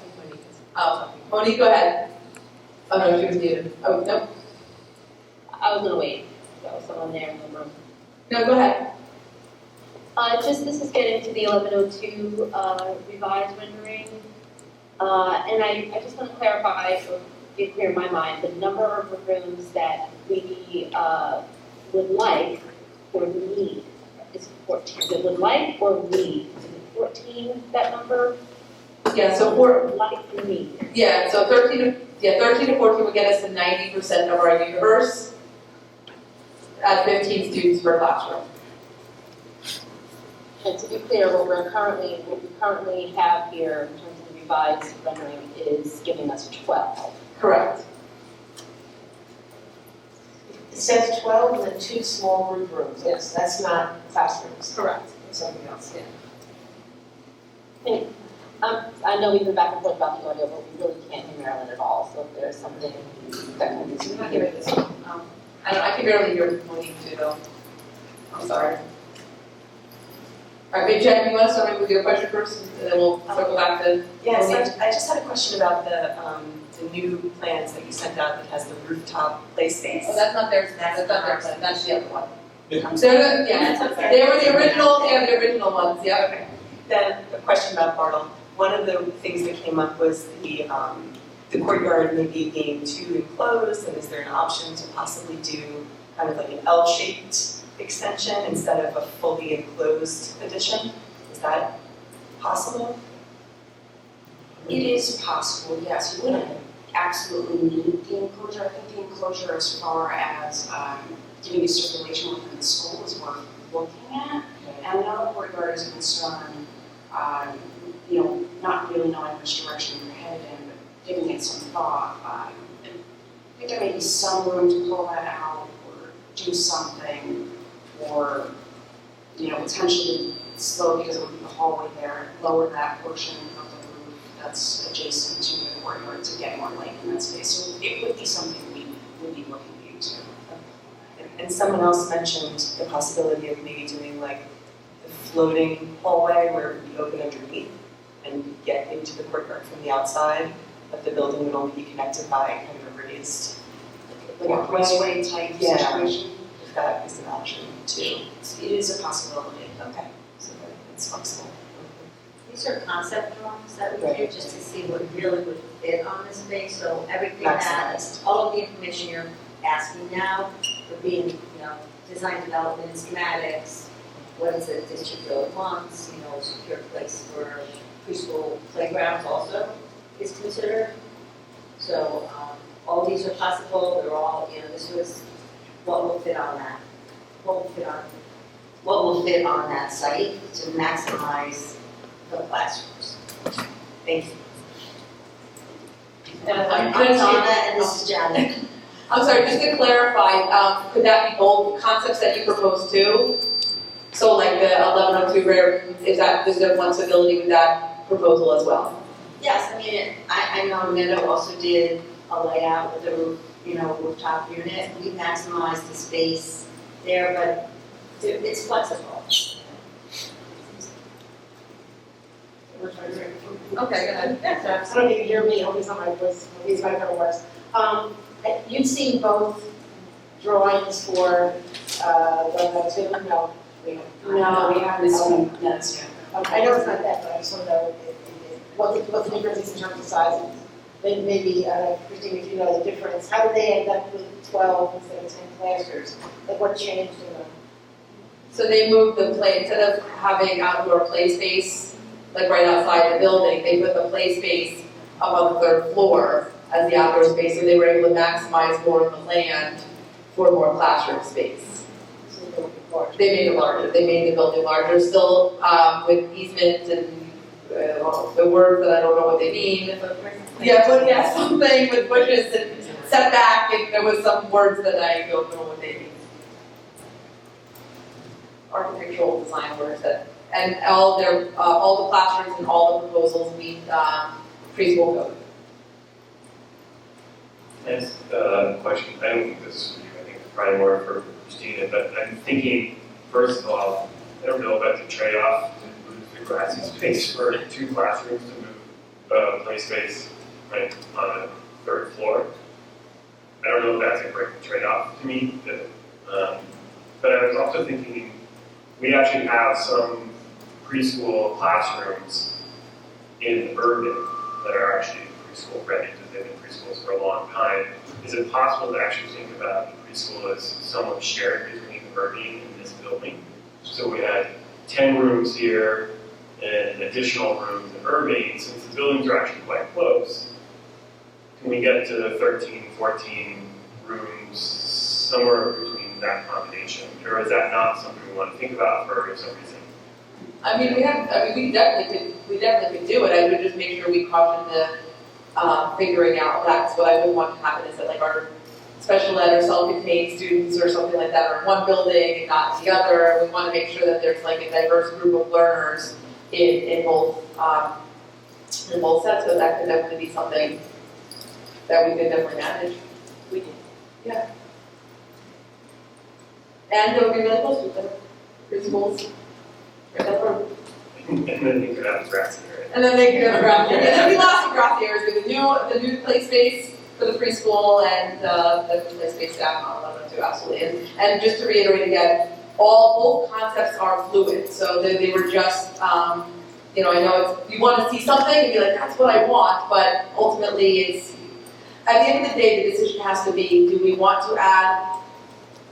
Oh, Monique, go ahead. Oh no, she was muted. Oh, no. I was gonna wait. There was someone there in the room. No, go ahead. This is getting to the 1102 revised rendering. And I just want to clarify, or get clear in my mind, the number of rooms that we would like or need is 14. Is it would like or need? Is it 14, that number? Yeah, so we're, Like or need? yeah, so 13 to 14 would get us to 90% of our universe at 15 students per classroom. And to be clear, what we currently have here in terms of the revised rendering is giving us 12. Correct. It says 12 and then 2 small group rooms. Yes, that's not classrooms. Correct. It's something else, yeah. I know we've been back and forth about the audio, but we really can't hear Marilyn at all, so if there's something that can be. I'm not giving this one. I can barely hear Monique too, though. I'm sorry. All right, Jen, you want to start with your question first, and then we'll circle back to Yes, Monique? I just had a question about the new plans that you sent out that has the rooftop play space. Oh, that's not theirs, that's not their plan, that's the other one. Yeah. They're they were the original ones, yeah. Okay. Then a question about Bartle. One of the things that came up was the the courtyard maybe being too enclosed, and is there an option to possibly do kind of like an L-shaped extension instead of a fully enclosed addition? Is that possible? It is possible, yes. You wouldn't absolutely need the enclosure. I think the enclosure as far as giving you circulation within the school is worth looking at. And the other courtyard is a concern, not really knowing which direction you're headed in, but giving it some thought. I think there may be some room to pull that out or do something, or, potentially slow because it would be the hallway there, lower that portion of the roof that's adjacent to the courtyard to get more light in that space. So it would be something we would be looking into. And someone else mentioned the possibility of maybe doing like the floating hallway where it would be open underneath and get into the courtyard from the outside, but the building would only be connected by kind of a raised Like a walkway. breezeway type Yeah. situation. If that is an option too. It is a possibility. Okay, so it's flexible. These are concept drawings that we Right. did just to see what really would fit on the space, so everything that, Maximized. all of the information you're asking now would be in, design development, schematics, what is it district really wants, secure place for preschool playgrounds also is considered. So, all these are possible, they're all, this was what will fit on that, what will fit on that site to maximize the classrooms. Thank you. I'm Donna and this is Janet. I'm sorry, just to clarify, could that be both concepts that you proposed too? So like the 1102 rare, is there flexibility with that proposal as well? Yes, I know Netta also did a layout with the roof, rooftop unit. We maximized the space there, but it's flexible. Okay, good. I don't know if you can hear me, hope it's not my voice, hope it's my phone works. You've seen both drawings for, 102? No, we haven't. No, we haven't seen those yet. I know it's not that, but I just want to know what the difference is in terms of sizes. Then maybe, Christine, if you know the difference, how did they end up with 12 instead of 10 classrooms? Like what changed in them? So they moved the play, instead of having outdoor play space, like right outside the building, they put the play space up on the third floor as the outdoor space, so they were able to maximize more of the land for more classroom space. They made it larger, they made the building larger, still with easement and the words that I don't know what they mean. Yeah, something with bushes and setback, and there was some words that I don't know what they mean. Architectural design words that, and all the classrooms and all the proposals meet preschool code. Next question, I don't think this is for you, I think it's probably more for Christina, but I'm thinking, first of all, I don't know about the trade-off to move the grassy space for 2 classrooms to move play space right on the 3rd floor. I don't know if that's a great trade-off to me, but I was also thinking, we actually have some preschool classrooms in urban that are actually preschool ready because they've been preschools for a long time. Is it possible to actually think about the preschool as somewhat shared between Irving and this building? So we had 10 rooms here and additional rooms in Irving. Since the buildings are actually quite close, can we get to 13, 14 rooms somewhere between that combination? Or is that not something we want to think about for some reason? We definitely could do it. I would just make sure we caution the figuring out that. So what I would want to happen is that like our special ed or self-contained students or something like that are in one building and not the other. We want to make sure that there's like a diverse group of learners in both sets. So that could definitely be something that we could definitely manage. We can. Yeah. And it would be really close to the preschools. And then you could have grassy area. And then they could have grassy area. And there'd be lots of grassy areas with the new play space for the preschool and the play space down on 1102, absolutely. And just to reiterate again, both concepts are fluid. So they were just, I know you want to see something and be like, that's what I want, but ultimately it's at the end of the day, the decision has to be, do we want to add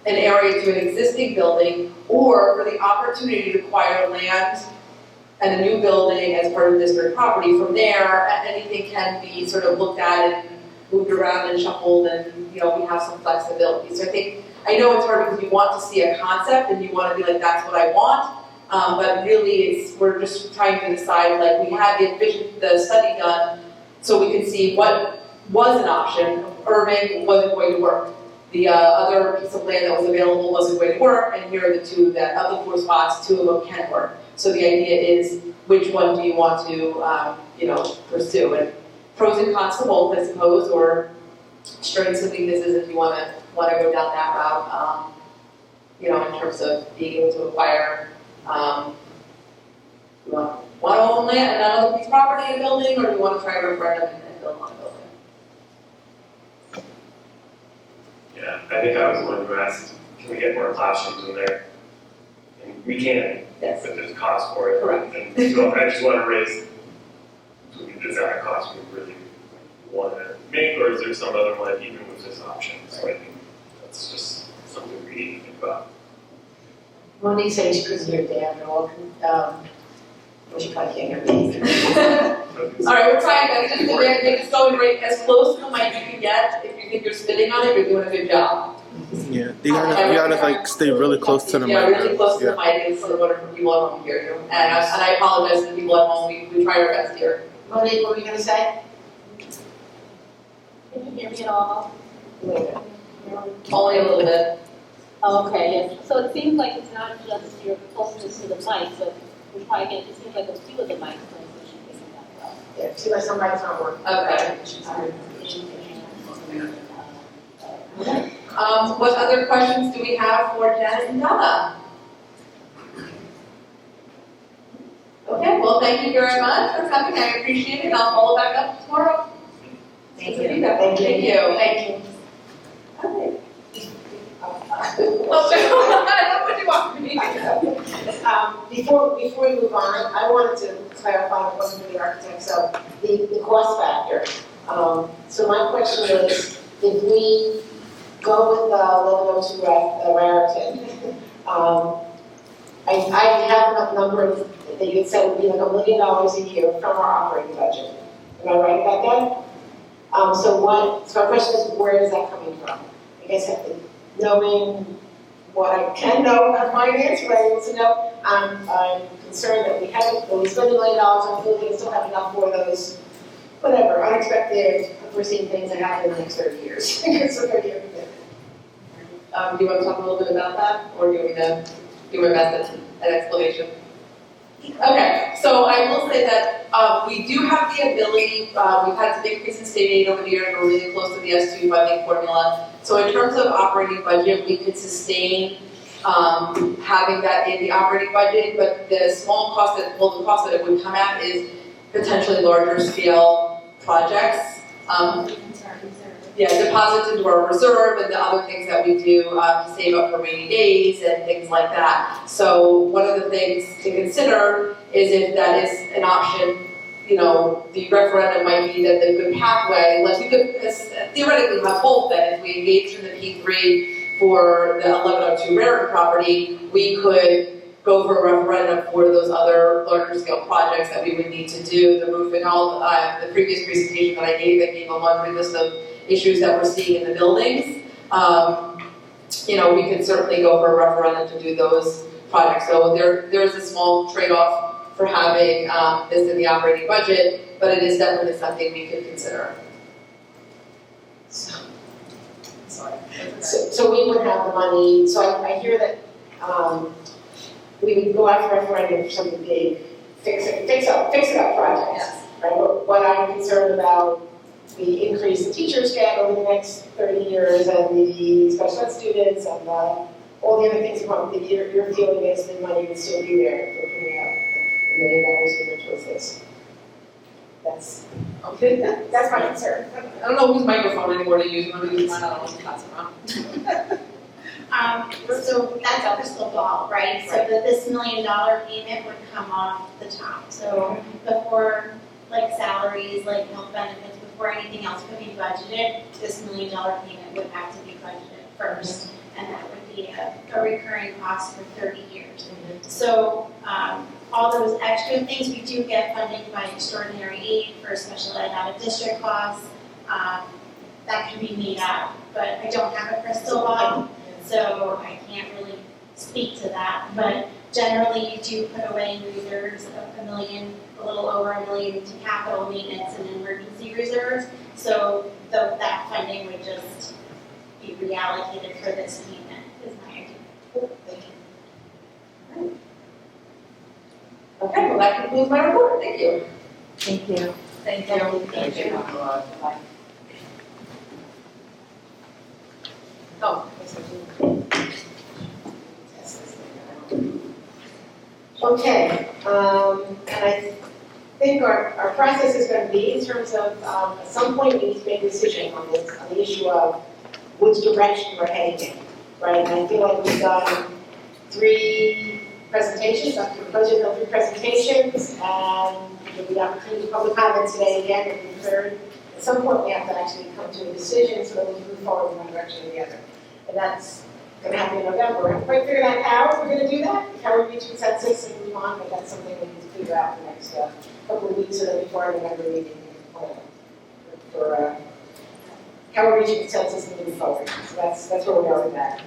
an area to an existing building, or for the opportunity to acquire land and a new building as part of district property? From there, anything can be sort of looked at and moved around and shuffled, and, you know, we have some flexibility. So I know it's hard because you want to see a concept and you want to be like, that's what I want. But really, we're just trying to decide, like, we had the study done so we could see what was an option. Irving wasn't going to work. The other piece of land that was available wasn't going to work, and here are the two that, of the 4 spots, 2 of them can work. So the idea is, which one do you want to, pursue? And pros and cons to both, I suppose, or strengths and weaknesses if you want to go down that route. In terms of being able to acquire. You want to own land, another piece of property in a building, or do you want to try a referendum and build on a building? Yeah, I think I was the one who asked, can we get more classrooms in there? And we can, Yes. but there's a cost for it. Correct. And so I just want to raise, is that a cost we really want to make, or is there some other one even with this option? So I think that's just something we need to think about. Monique said she couldn't hear Dan at all. Well, she probably can't hear me. All right, we're trying, guys. Just make this going right as close to the mic you can get. If you think you're spitting on it, you're doing a good job. Yeah, you gotta like stay really close to the mic. Yeah, really close to the mic in order for people at home to hear you. And I apologize to the people at home. We try our best here. Monique, what were you going to say? Can you hear me at all? Only a little bit. Oh, okay, yes. So it seems like it's not just your closeness to the mic, but we'll try again. It seems like a few of the mics transition isn't that well. Yeah, see like somebody's not working. Okay. What other questions do we have for Janet and Donna? Okay, well, thank you very much for coming. I appreciate it. I'll follow back up tomorrow. Thank you. Thank you. Thank you. Thank you. Okay. What do you want from me? Before we move on, I wanted to clarify, it wasn't for the architect, so the cost factor. So my question is, if we go with the 1102 Raritan, I have a number of, that you had said would be like $1 million a year from our operating budget. Am I right about that? So my question is, where is that coming from? I guess knowing what I can know about finance, what I need to know, I'm concerned that we spend $1 million on building and still have enough for those, whatever, unexpected, unforeseen things that happen in the next 30 years. It's a 30-year commitment. Do you want to talk a little bit about that, or do you want me to do my best at an explanation? Okay, so I will say that we do have the ability, we've had some increase in state aid over the years, we're really close to the S2 funding formula. So in terms of operating budget, we could sustain having that in the operating budget, but the cost that it would come at is potentially larger scale projects. Deposits into our reserve and the other things that we do to save up for rainy days and things like that. So one of the things to consider is if that is an option, the referendum might be that the good pathway, like we could theoretically have both then. If we engaged in the P3 for the 1102 Raritan property, we could go for a referendum for those other larger scale projects that we would need to do, the roof and all. The previous presentation that I gave a laundry list of issues that we're seeing in the buildings. We could certainly go for a referendum to do those projects. So there's a small trade-off for having this in the operating budget, but it is definitely something we could consider. So we would have the money, so I hear that we would go out for referendum for something big, fix it up projects. Yes. Right? But what I'm concerned about, the increase in teachers get over the next 30 years and the special ed students and all the other things your feeling is the money would still be there for putting out $1 million a year towards this. That's my concern. I don't know whose microphone anymore to use. I'm going to use mine. I don't know if that's around. So that's a crystal ball, right? So that this $1 million payment would come off the top. So before, like salaries, like health benefits would before anything else could be budgeted, this $1 million payment would have to be budgeted first, and that would be a recurring cost for 30 years. So, all those extra things, we do get funding by extraordinary aid for special ed out-of-district costs, that can be made up, but I don't have a crystal ball, so I can't really speak to that, but generally you do put away in reserves $1 million, a little over $1 million to capital maintenance and emergency reserves, so that funding would just be reallocated for this payment, is my idea. Thank you. Okay, well, that concludes my report, thank you. Thank you. Thank you. Thank you. Bye. Oh, Okay, and I think our process is going to be in terms of, at some point we need to make a decision on this, on the issue of which direction we're heading in, right? And I feel like we've done 3 presentations, I'm proposing 3 presentations, and there'll be the opportunity for public comment today again, and we've heard. At some point we have to actually come to a decision so that we can move forward in one direction or the other. And that's going to happen in November. We haven't quite figured out how we're going to do that, how we reach consensus and move on, but that's something we need to figure out in the next couple of weeks so that before our November meeting we can plan for how we're reaching consensus and moving forward. So that's where we are with that.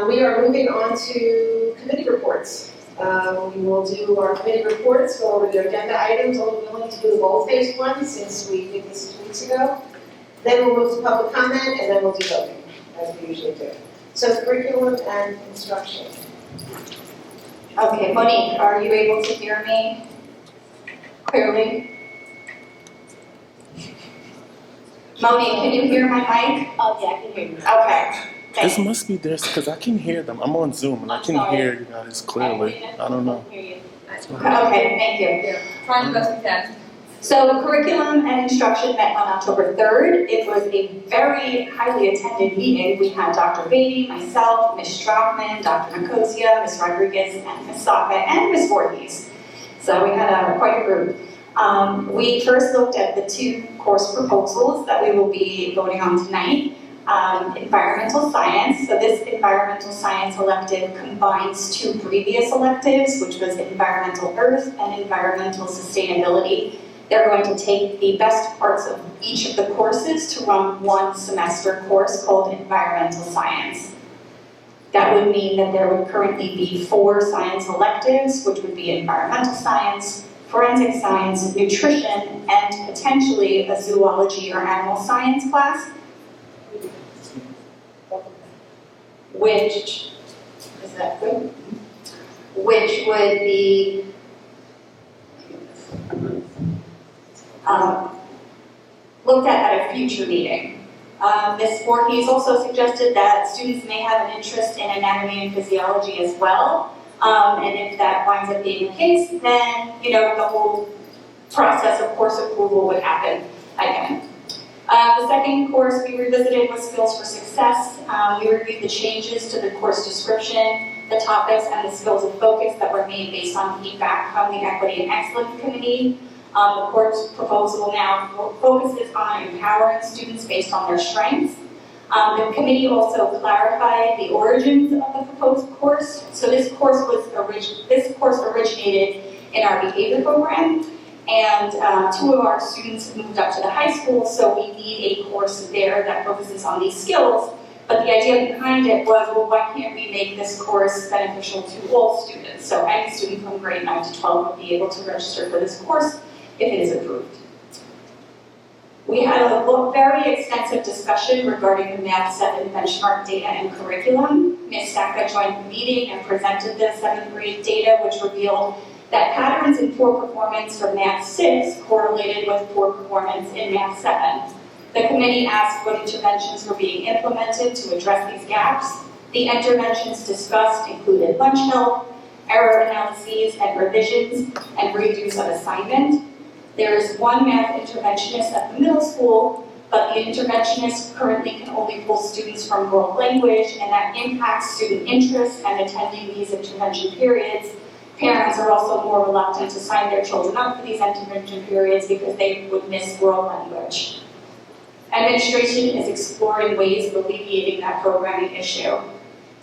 We are moving on to committee reports. We will do our committee reports, go over the agenda items, although we only need to do the bold-faced ones since we did this 2 weeks ago. Then we'll move to public comment, and then we'll do voting, as we usually do. So curriculum and instruction. Okay, Monique, are you able to hear me clearly? Monique, can you hear my mic? Oh, yeah, I can hear you. Okay. This must be theirs because I can hear them. I'm on Zoom and I can hear you guys clearly. I don't know. Okay, thank you. Trying the best we can. So curriculum and instruction met on October 3rd. It was a very highly attended meeting. We had Dr. Beatty, myself, Ms. Strockman, Dr. Nicosia, Ms. Rodriguez, and Ms. Saka, and Ms. Voorhees. So we had quite a group. We first looked at the 2 course proposals that we will be voting on tonight. Environmental science. So this environmental science elective combines 2 previous electives, which was environmental earth and environmental sustainability. They're going to take the best parts of each of the courses to run 1 semester course called environmental science. That would mean that there would currently be 4 science electives, which would be environmental science, forensic science, nutrition, and potentially a zoology or animal science class, which is that good? Which would be looked at a future meeting. Ms. Voorhees also suggested that students may have an interest in anatomy and physiology as well. And if that winds up being the case, then, the whole process of course approval would happen again. The second course we revisited was Skills for Success. We reviewed the changes to the course description, the topics, and the skills of focus that were made based on feedback from the Equity and Excellence Committee. The course proposal now focuses on empowering students based on their strengths. The committee also clarified the origins of the proposed course. So this course originated in our behavior program, and 2 of our students moved up to the high school, so we need a course there that focuses on these skills. But the idea behind it was, well, why can't we make this course beneficial to all students? So any student from grade 9 to 12 would be able to register for this course if it is approved. We had a very extensive discussion regarding the Math 7 benchmark data and curriculum. Ms. Saka joined the meeting and presented the 7th grade data, which revealed that patterns in poor performance for Math 6 correlated with poor performance in Math 7. The committee asked what interventions were being implemented to address these gaps. The interventions discussed included lunch help, error analyses and revisions, and redos of assignment. There is 1 math interventionist at the middle school, but the interventionist currently can only pull students from world language, and that impacts student interest and attending these intervention periods. Parents are also more reluctant to sign their children up for these intervention periods because they would miss world language. Administration is exploring ways of alleviating that programming issue.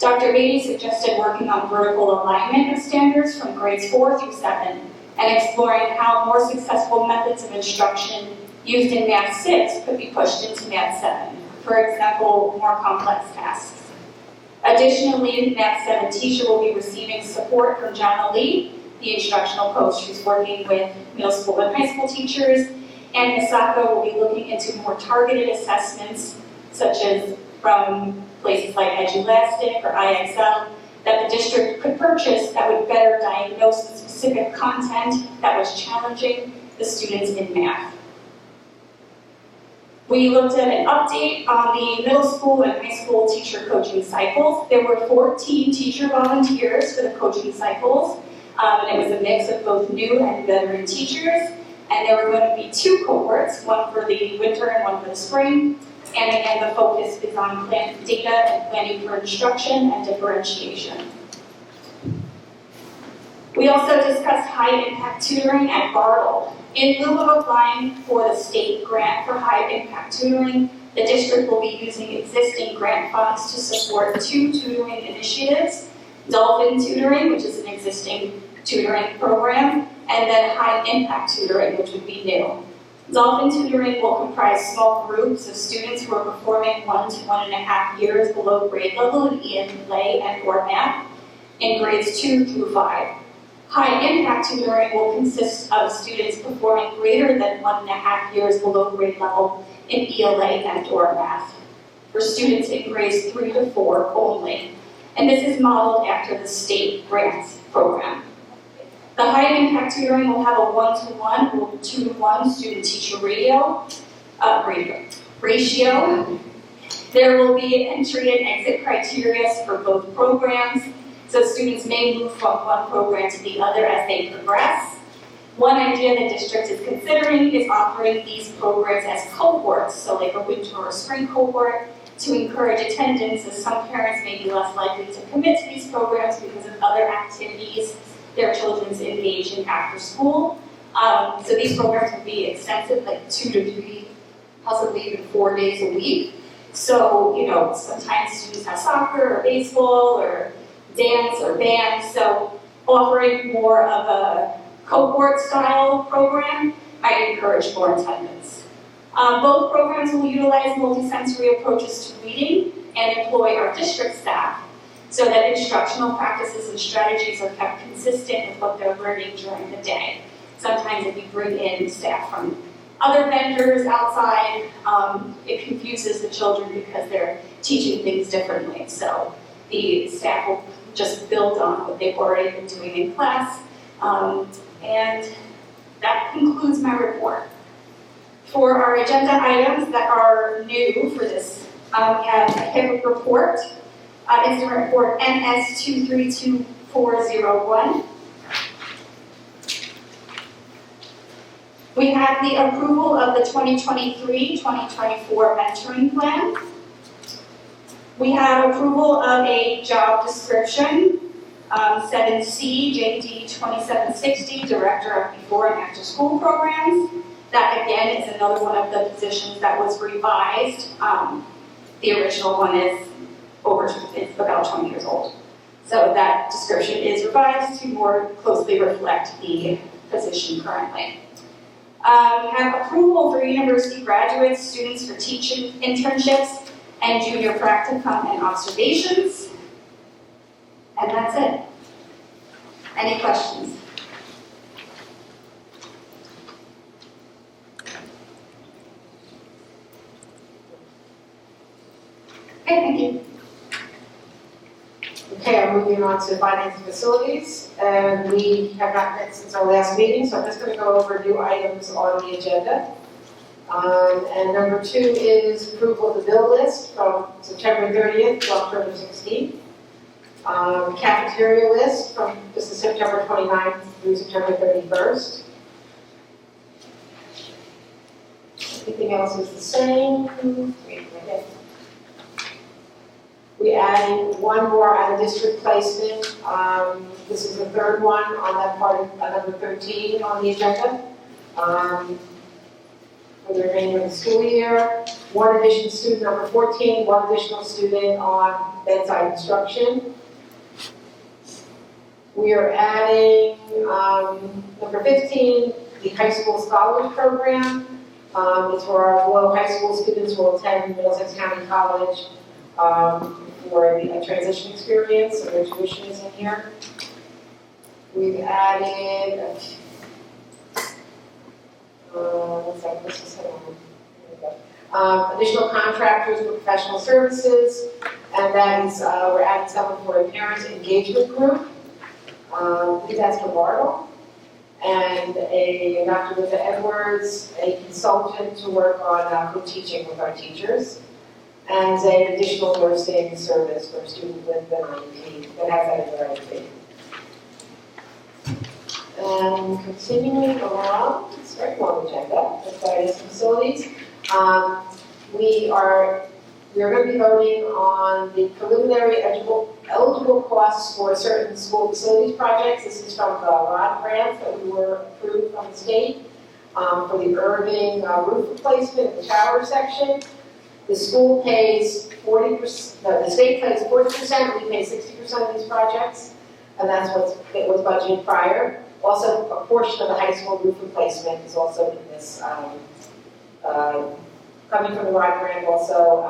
Dr. Beatty suggested working on vertical alignment of standards from grades 4 through 7 and exploring how more successful methods of instruction used in Math 6 could be pushed into Math 7. For example, more complex tasks. Additionally, the Math 7 teacher will be receiving support from Jana Lee, the instructional coach who's working with middle school and high school teachers, and Misako will be looking into more targeted assessments, such as from places like Edulastic or IXL, that the district could purchase that would better diagnose the specific content that was challenging the students in math. We looked at an update on the middle school and high school teacher coaching cycles. There were 14 teacher volunteers for the coaching cycles, and it was a mix of both new and veteran teachers. And there were going to be 2 cohorts, one for the winter and one for the spring. And again, the focus is on data and planning for instruction and differentiation. We also discussed high-impact tutoring at Bartle. In lieu of applying for the state grant for high-impact tutoring, the district will be using existing grant funds to support 2 tutoring initiatives, Dolphin Tutoring, which is an existing tutoring program, and then high-impact tutoring, which would be new. Dolphin Tutoring will comprise small groups of students who are performing 1 to 1.5 years below grade level in play and or math in grades 2 through 5. High-impact tutoring will consist of students performing greater than 1.5 years below grade level in ELA and or math for students in grades 3 to 4 only. And this is modeled after the state grants program. The high-impact tutoring will have a 1-to-1 or 2-to-1 student-teacher ratio. There will be entry and exit criteria for both programs, so students may move from one program to the other as they progress. One idea the district is considering is offering these programs as cohorts, so like a winter or spring cohort, to encourage attendance, as some parents may be less likely to commit to these programs because of other activities their children's engage in after school. So these programs will be extensive, like 2 to 3, possibly even 4 days a week. So, sometimes students have soccer or baseball or dance or band, so offering more of a cohort-style program might encourage more attendance. Both programs will utilize multisensory approaches to reading and employ our district staff so that instructional practices and strategies are kept consistent with what they're learning during the day. Sometimes if you bring in staff from other vendors outside, it confuses the children because they're teaching things differently. So the staff will just build on what they've already been doing in class. And that concludes my report. For our agenda items that are new for this, we have a HIP report, incident report NS 232401. We have the approval of the 2023-2024 mentoring plan. We have approval of a job description, 7C, JD 2760, Director of Before and After School Programs. That again is another one of the positions that was revised. The original one is it's about 20 years old. So that description is revised to more closely reflect the position currently. We have approval for university graduates, students for teaching internships, and junior practicum and observations. And that's it. Any questions? Okay, thank you. Okay, I'm moving on to finance and facilities, and we have not met since our last meeting, so I'm just going to go over new items on the agenda. And number 2 is approval of the bill list from September 30th to October 16th. Cafeteria list from this is September 29th through September 31st. Everything else is the same. We added one more out-of-district placement. This is the third one on that part of number 13 on the agenda. For the remainder of the school year. One additional student, number 14, one additional student on bedside instruction. We are adding, number 15, the high school scholars program. It's for our low high school students who will attend Middlesex County College for the transition experience, so their tuition is in here. We've added, additional contractors for professional services, and that is, we're adding someone for a parent engagement group. I think that's for Bartle. And a Dr. Linda Edwards, a consultant to work on co-teaching with our teachers, and an additional nursing service for students with an IEP that has that in their IEP. And continuing along, it's a very long agenda, that's various facilities. We are going to be voting on the preliminary eligible costs for certain school facilities projects. This is from the ROD grant that we were approved from the state for the Irving roof replacement in the tower section. The school pays 40%, no, the state pays 40%, we pay 60% of these projects, and that's what it was budgeted prior. Also, a portion of the high school roof replacement is also in this, coming from the ROD grant, also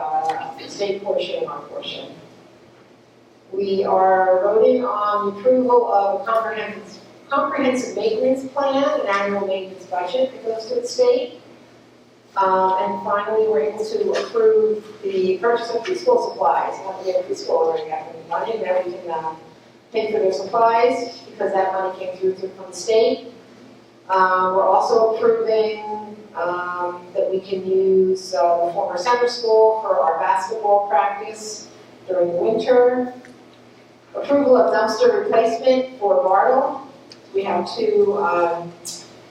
the state portion and our portion. We are voting on the approval of a comprehensive maintenance plan, an annual maintenance budget that goes to the state. And finally, we're able to approve the purchase of preschool supplies. Now we have preschool already have the money, now we can pay for their supplies because that money came through from the state. We're also approving that we can use the former center school for our basketball practice during the winter. Approval of dumpster replacement for Bartle. We have two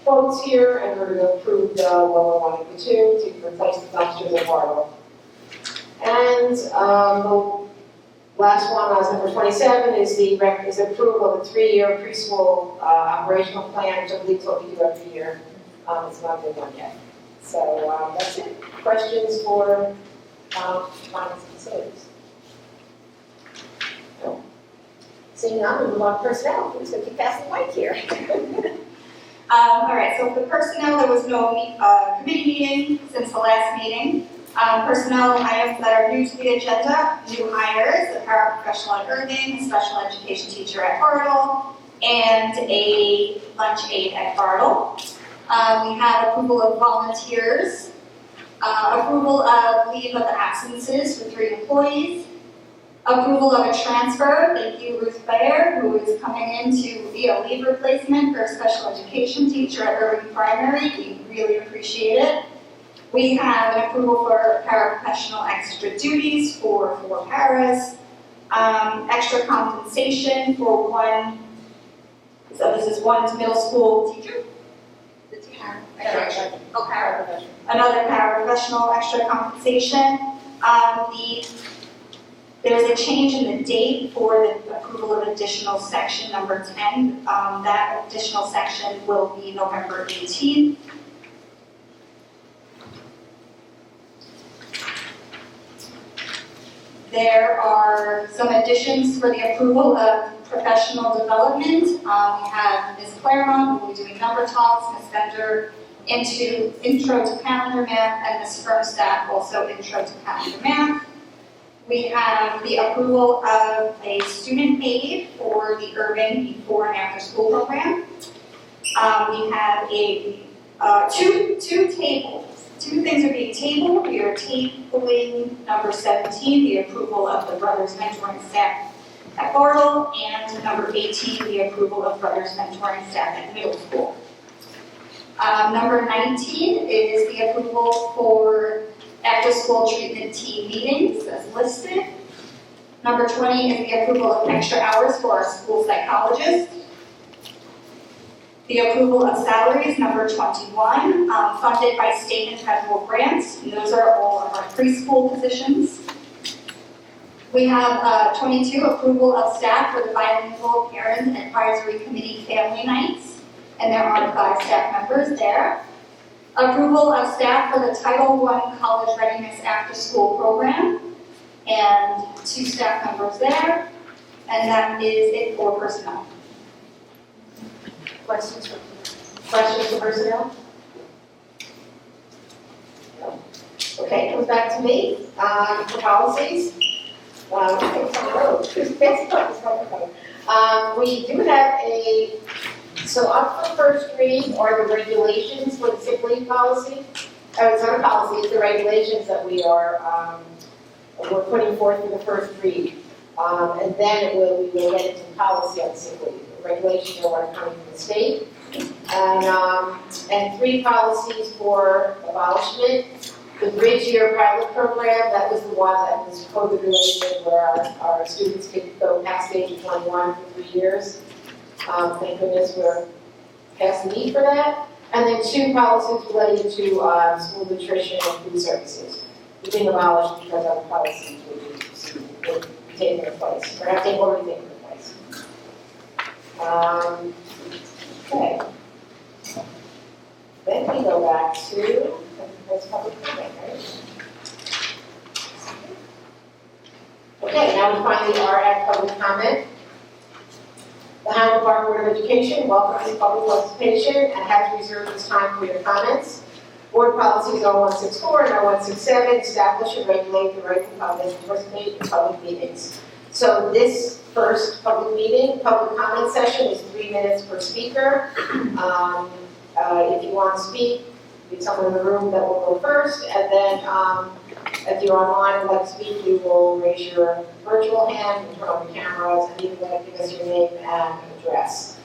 quotes here, and we're going to approve the lower one and the two to replace the dumpsters at Bartle. And the last one, number 27, is approval of the 3-year preschool operational plan, which I believe is what we do every year. It's not been done yet. So that's it. Questions for finance and facilities? No. Seeing none, we'll move on to personnel. Who's going to keep passing the mic here? All right, so for personnel, there was no committee meeting since the last meeting. Personnel items that are new to the agenda, new hires, a paraprofessional at Irving, a special education teacher at Bartle, and a lunch aide at Bartle. We have approval of volunteers, approval of leave of absences for 3 employees, approval of a transfer, thank you Ruth Bayer, who is coming in to be a leave replacement for a special education teacher at Irving Primary. We really appreciate it. We have an approval for paraprofessional extra duties for 4 paras, extra compensation for one, so this is one middle school teacher. Another paraprofessional extra compensation. There's a change in the date for the approval of additional section number 10. That additional section will be November 18th. There are some additions for the approval of professional development. We have Ms. Claremont, who will be doing number talks, Ms. Bender into intro to calendar math, and Ms. Firmstadt also intro to calendar math. We have the approval of a student aid for the Irving before and after school program. We have two tables. 2 things are being tabled. We are tabling number 17, the approval of the Brothers Mentoring staff at Bartle, and number 18, the approval of Brothers Mentoring staff at middle school. Number 19 is the approval for after-school treatment team meetings as listed. Number 20 is the approval of extra hours for our school psychologist. The approval of salaries, number 21, funded by state and federal grants, and those are all of our preschool positions. We have 22, approval of staff for the bilingual parent advisory committee family nights, and there are 5 staff members there. Approval of staff for the Title I College Readiness After School program, and 2 staff members there, and that is it for personnel. Questions for personnel? No. Okay, comes back to me, for policies. We do have so up for first read are the regulations for the sick leave policy. It's not a policy, it's the regulations that we're putting forth for the first read. And then we will get into policy on sick leave. The regulations are what are coming from the state. And 3 policies for abolishment. The Bridge Year Pilot Program, that was the one that was COVID related, where our students could go past age of 21 for 3 years. Thank goodness we're past the need for that. And then 2 policies related to school nutrition and food services. We're being abolished because our policies would be taken their place. Or they've already taken their place. Okay. Then we go back to public comment, right? Okay, now we finally are at public comment. The Highland Park Board of Education welcomes public participation and has reserved its time for your comments. Board policies 0164 and 0167 establish and regulate the right of public to participate in public meetings. So this first public comment session is 3 minutes per speaker. If you want to speak, be someone in the room that will go first, and then if you're online and like to speak, you will raise your virtual hand and turn on the cameras, and you can give us your name and address.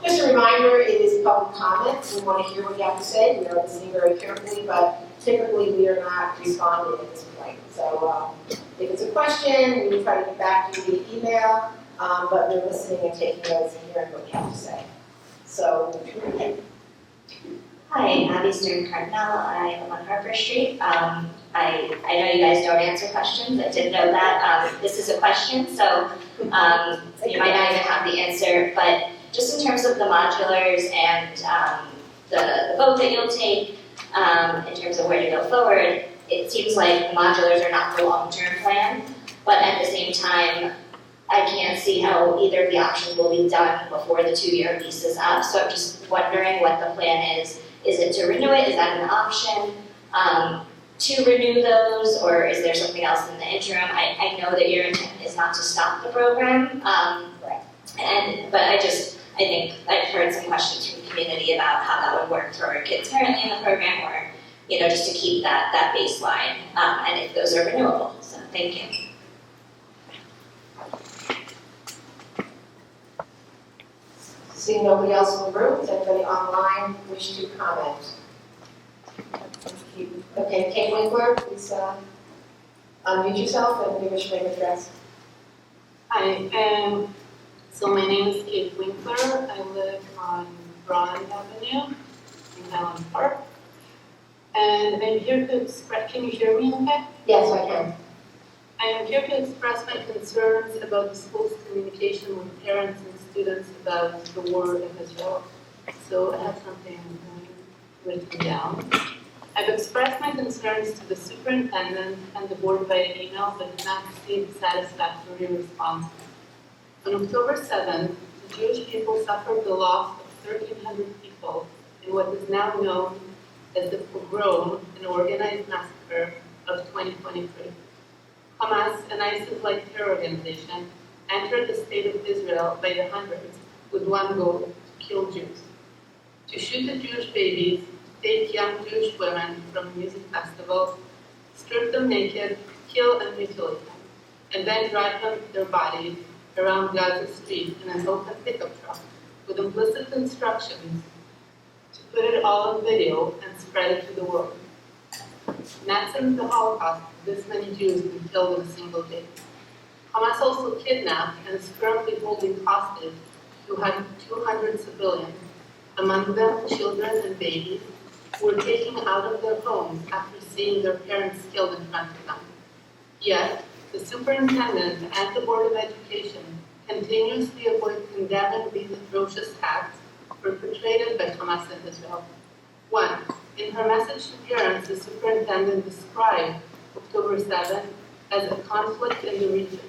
Just a reminder, it is public comment. We want to hear what you have to say. We are listening very carefully, but typically we are not responding at this point. So if it's a question, we will try to get back to you via email, but we're listening and taking notes and hearing what you have to say. So, Hi, Abby Stern-Cardinal. I am on Harper Street. I know you guys don't answer questions. I did know that. This is a question, so you might not even have the answer. But just in terms of the modulars and the vote that you'll take, in terms of where to go forward, it seems like the modulars are not the long-term plan. But at the same time, I can't see how either of the options will be done before the 2-year lease is up. So I'm just wondering what the plan is. Is it to renew it? Is that an option to renew those, or is there something else in the interim? I know that your intent is not to stop the program, but I think I've heard some questions from the community about how that would work for our kids currently in the program, or just to keep that baseline, and if those are renewable. So thank you. Seeing nobody else in the room, does anybody online wish to comment? Okay, Kate Winkler, please unmute yourself and give us your name and address. Hi, so my name is Kate Winkler. I live on Broad Avenue in Highland Park. And I'm here to express, can you hear me okay? Yes, I can. I am here to express my concerns about the school's communication with parents and students about the war in Israel. So I have something written down. I've expressed my concerns to the superintendent and the board via email, but have not received satisfactory responses. On October 7th, the Jewish people suffered the loss of 1,300 people in what is now known as the pogrom, an organized massacre of 2023. Hamas, an ISIS-like terror organization, entered the state of Israel by the hundreds with one goal: to kill Jews. To shoot at Jewish babies, take young Jewish women from music festivals, strip them naked, kill and mutilate them, and then drive their bodies around Gaza Street in an open pickup truck with implicit instructions to put it all on video and spread it to the world. Not since the Holocaust have this many Jews been killed in a single day. Hamas also kidnapped and is currently holding hostage 200 civilians, among them children and babies, who were taken out of their homes after seeing their parents killed in front of them. Yet, The superintendent and the Board of Education continuously avoid condemning these atrocious acts perpetrated by Hamas and Israel. 1. In her message to parents, the superintendent described October 7 as a conflict in the region.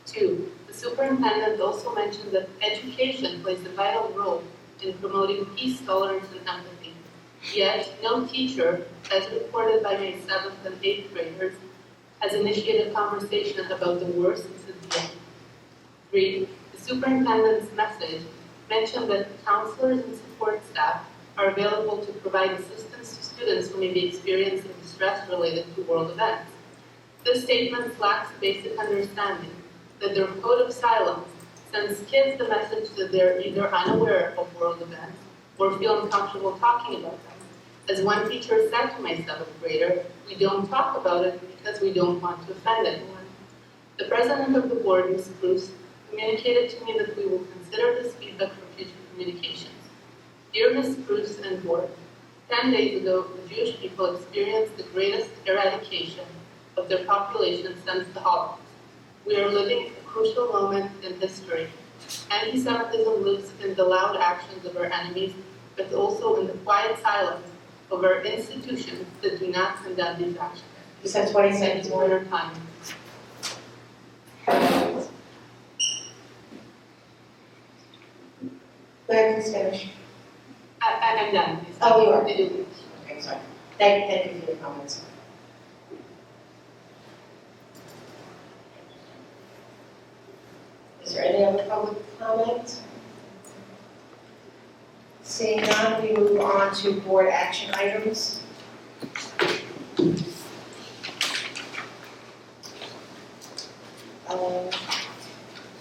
2. The superintendent also mentioned that education plays a vital role in promoting peace, tolerance, and empathy. Yet, no teacher, as reported by May 7th and 8th graders, has initiated a conversation about the war since its beginning. 3. The superintendent's message mentioned that counselors and support staff are available to provide assistance to students who may be experiencing distress related to world events. This statement lacks basic understanding that their code of silence sends kids the message that they're either unaware of world events or feel uncomfortable talking about them. As one teacher said to my 7th grader, we don't talk about it because we don't want to offend anyone. The president of the board, Ms. Bruce, communicated to me that we will consider this feedback for future communications. Dear Ms. Bruce and board, 10 days ago, the Jewish people experienced the greatest eradication of their population since the Holocaust. We are living a crucial moment in history. Anti-Semitism lives in the loud actions of our enemies, but also in the quiet silence of our institutions that do not condemn these actions. You said 20 seconds more. More time. Claire, please finish. I'm done. Please. Oh, you are? Okay, Okay, sorry. Thank you for your comments. Is there any other public comment? Seeing none, we move on to board action items.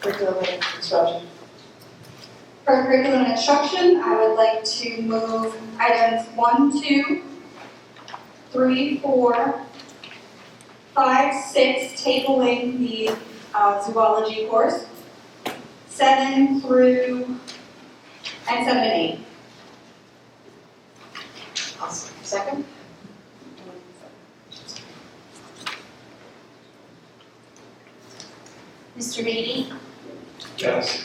Curriculum and instruction. For curriculum and instruction, I would like to move items 1, 2, 3, 4, 5, 6, tabling the zoology course, 7 through, and 7 and 8. Awesome. Second? Mr. Beatty? Yes.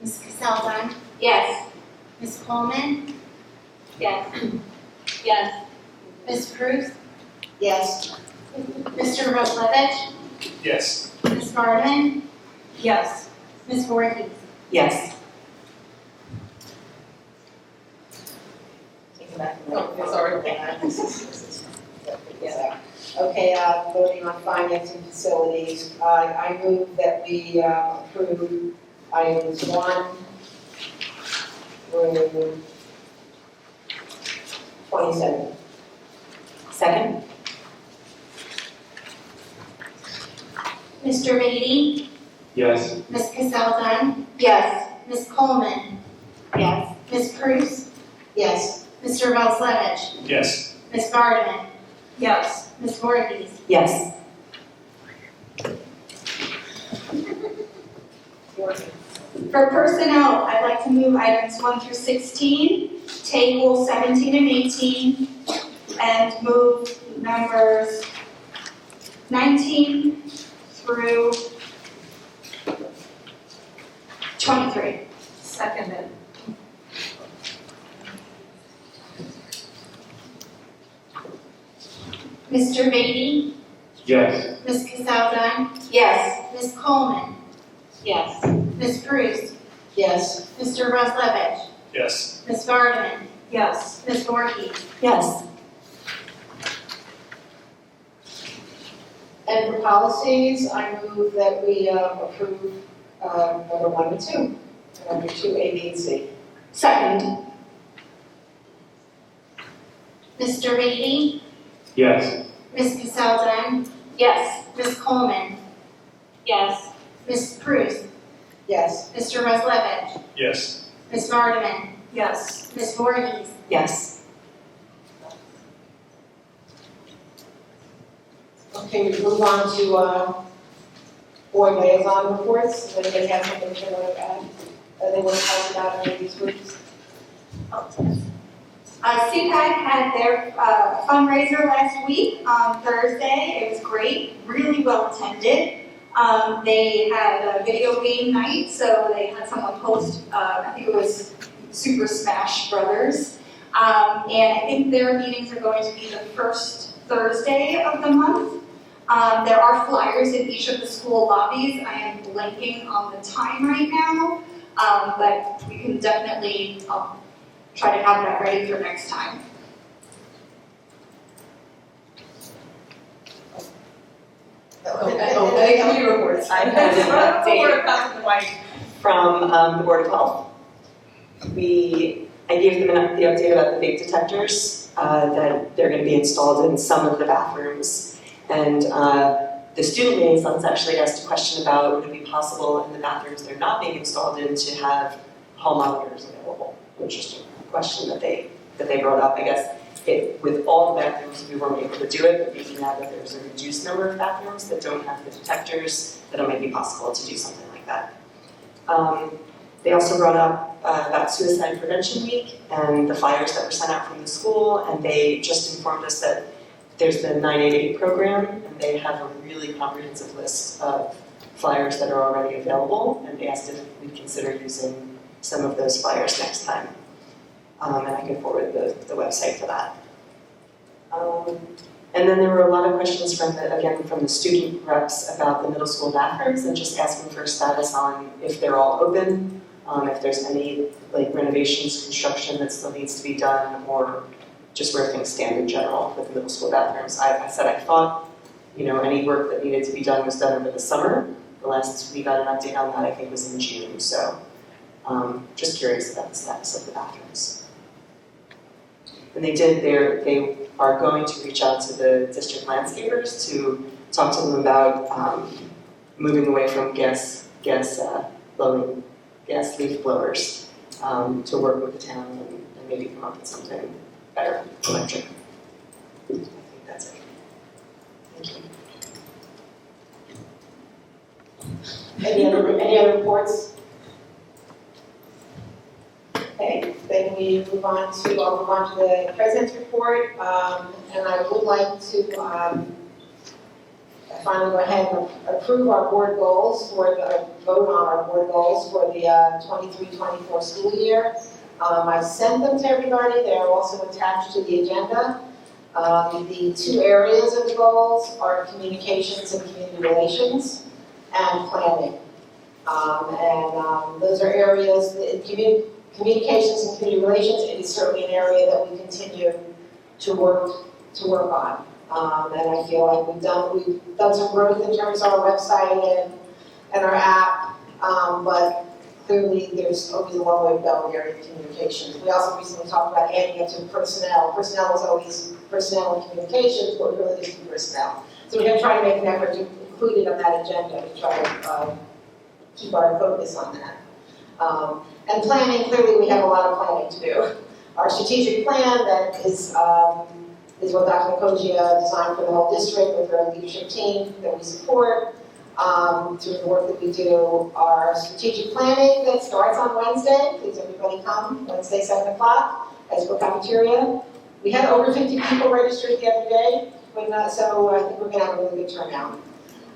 Ms. Cassell Yes. Ms. Coleman? Yes. Yes. Ms. Cruz? Yes. Mr. Roslevich? Yes. Ms. Garden? Yes. Ms. Voorhees? Yes. Take it back. Oh, sorry. Yeah. Okay, voting on financing facilities, I move that we approve items 1 through 27. Second? Mr. Beatty? Yes. Ms. Cassell Yes. Ms. Coleman? Yes. Ms. Cruz? Yes. Mr. Roslevich? Yes. Ms. Garden? Yes. Ms. Voorhees? Yes. For personnel, I'd like to move items 1 through 16, table 17 and 18, and move numbers 19 through 23. Seconded. Mr. Beatty? Yes. Ms. Cassell Yes. Ms. Coleman? Yes. Ms. Cruz? Yes. Mr. Roslevich? Yes. Ms. Garden? Yes. Ms. Voorhees? Yes. And for policies, I move that we approve number 1 and 2, and number 2, A, B, and C. Second. Mr. Beatty? Yes. Ms. Cassell Yes. Ms. Coleman? Yes. Ms. Cruz? Yes. Mr. Roslevich? Yes. Ms. Garden? Yes. Ms. Voorhees? Yes. Okay, we move on to board liaison reports. Does anybody have something they want to add? They want to talk about any of these groups? CPAC had their fundraiser last week on Thursday. It was great. great, really well attended. They had a video game night, so they had someone host, I think it was Super Smash Brothers. And I think their meetings are going to be the first Thursday of the month. There are flyers in each of the school lobbies. I am blanking on the time right now, but we can definitely try to have that ready for next time. Any committee reports? I have an update from the Board of Health. I gave them the update about the vape detectors that they're going to be installed in some of the bathrooms. And the student liaisons actually asked a question about would it be possible in the bathrooms they're not being installed in to have hall monitors available, which is a question that they brought up. I guess with all the bathrooms we weren't able to do it, but thinking now that there's a reduced number of bathrooms that don't have the detectors, that it might be possible to do something like that. They also brought up about Suicide Prevention Week and the flyers that were sent out from the school, and they just informed us that there's the 988 program, and they have a really comprehensive list of flyers that are already available, and they asked if we'd consider using some of those flyers next time. And I can forward the website for that. And then there were a lot of questions from the student reps about the middle school bathrooms and just asking for a status on if they're all open, if there's any renovations, construction that still needs to be done, or just where things stand in general with the middle school bathrooms. I said I thought, any work that needed to be done was done over the summer. The last we got an update on that, I think, was in June. So just curious about the status of the bathrooms. And they are going to reach out to the district landscapers to talk to them about moving away from gas leaf blowers to work with the town and maybe come up with something better, electric. I think that's it. Thank you. Any other reports? Okay, then I'll move on to the president's report, and I would like to finally go ahead and approve our board goals vote on our board goals for the 23-24 school year. I sent them to everybody. They are also attached to the agenda. The two areas of the goals are communications and community relations and planning. Those are areas that communications and community relations, it is certainly an area that we continue to work on. And I feel like we've done some growth in terms of our website and our app, but clearly there's always a long way to go in the area of communications. We also recently talked about adding it to personnel. Personnel is always personnel and communications, but really just personnel. So we're going to try to make an effort to include it on that agenda to try to keep our focus on that. And planning, clearly we have a lot of planning to do. Our strategic plan that is what Dr. Nicosia designed for the whole district with her leadership team that we support. Through the work that we do, our strategic planning that starts on Wednesday. Please everybody come, Wednesday 7 o'clock, at school cafeteria. We had over 50 people registered the other day, so I think we're going to have a really good turnout.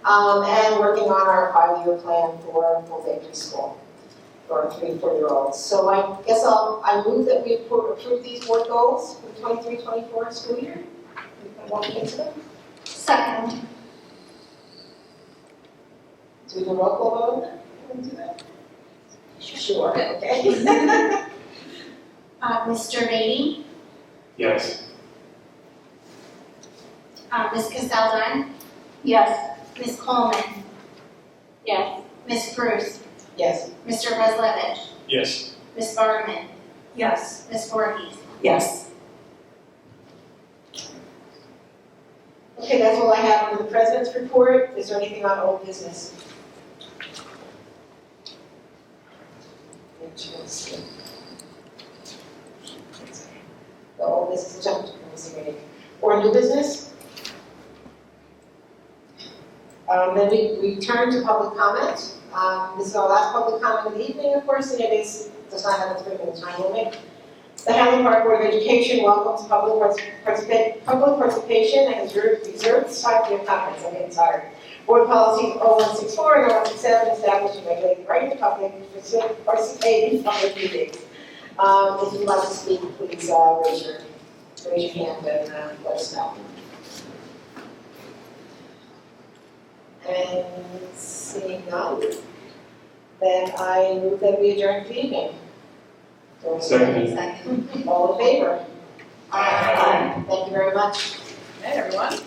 And working on our 5-year plan for full-day preschool for 3 and 4-year-olds. So I guess I move that we approve these board goals for the 23-24 school year. I want to get to them. Second. Do we do a roll call vote on that? Can we do that? Sure, okay. Mr. Beatty, Yes. Ms. Casteldine, Yes. Ms. Coleman, Yes. Ms. Bruce, Yes. Mr. Reslevich, Yes. Ms. Barman, Yes. Ms. Voorhees. Yes. Okay, that's all I have under the president's report. Is there anything on old business? The old business jumped from this meeting. Or new business? Then we turn to public comment. This is our last public comment of the evening, of course, and it does not have a 3-minute time limit. The Highland Park Board of Education welcomes public participation and has reserved time for your comments. I'm getting tired. Board policies 0164 and 0167 establish and regulate the right of the public to participate in public meetings. If you'd like to speak, please raise your hand and let us know. And seeing none, then I move that we adjourn for the evening. Second. All in favor? Aye. Thank you very much. Hey, everyone.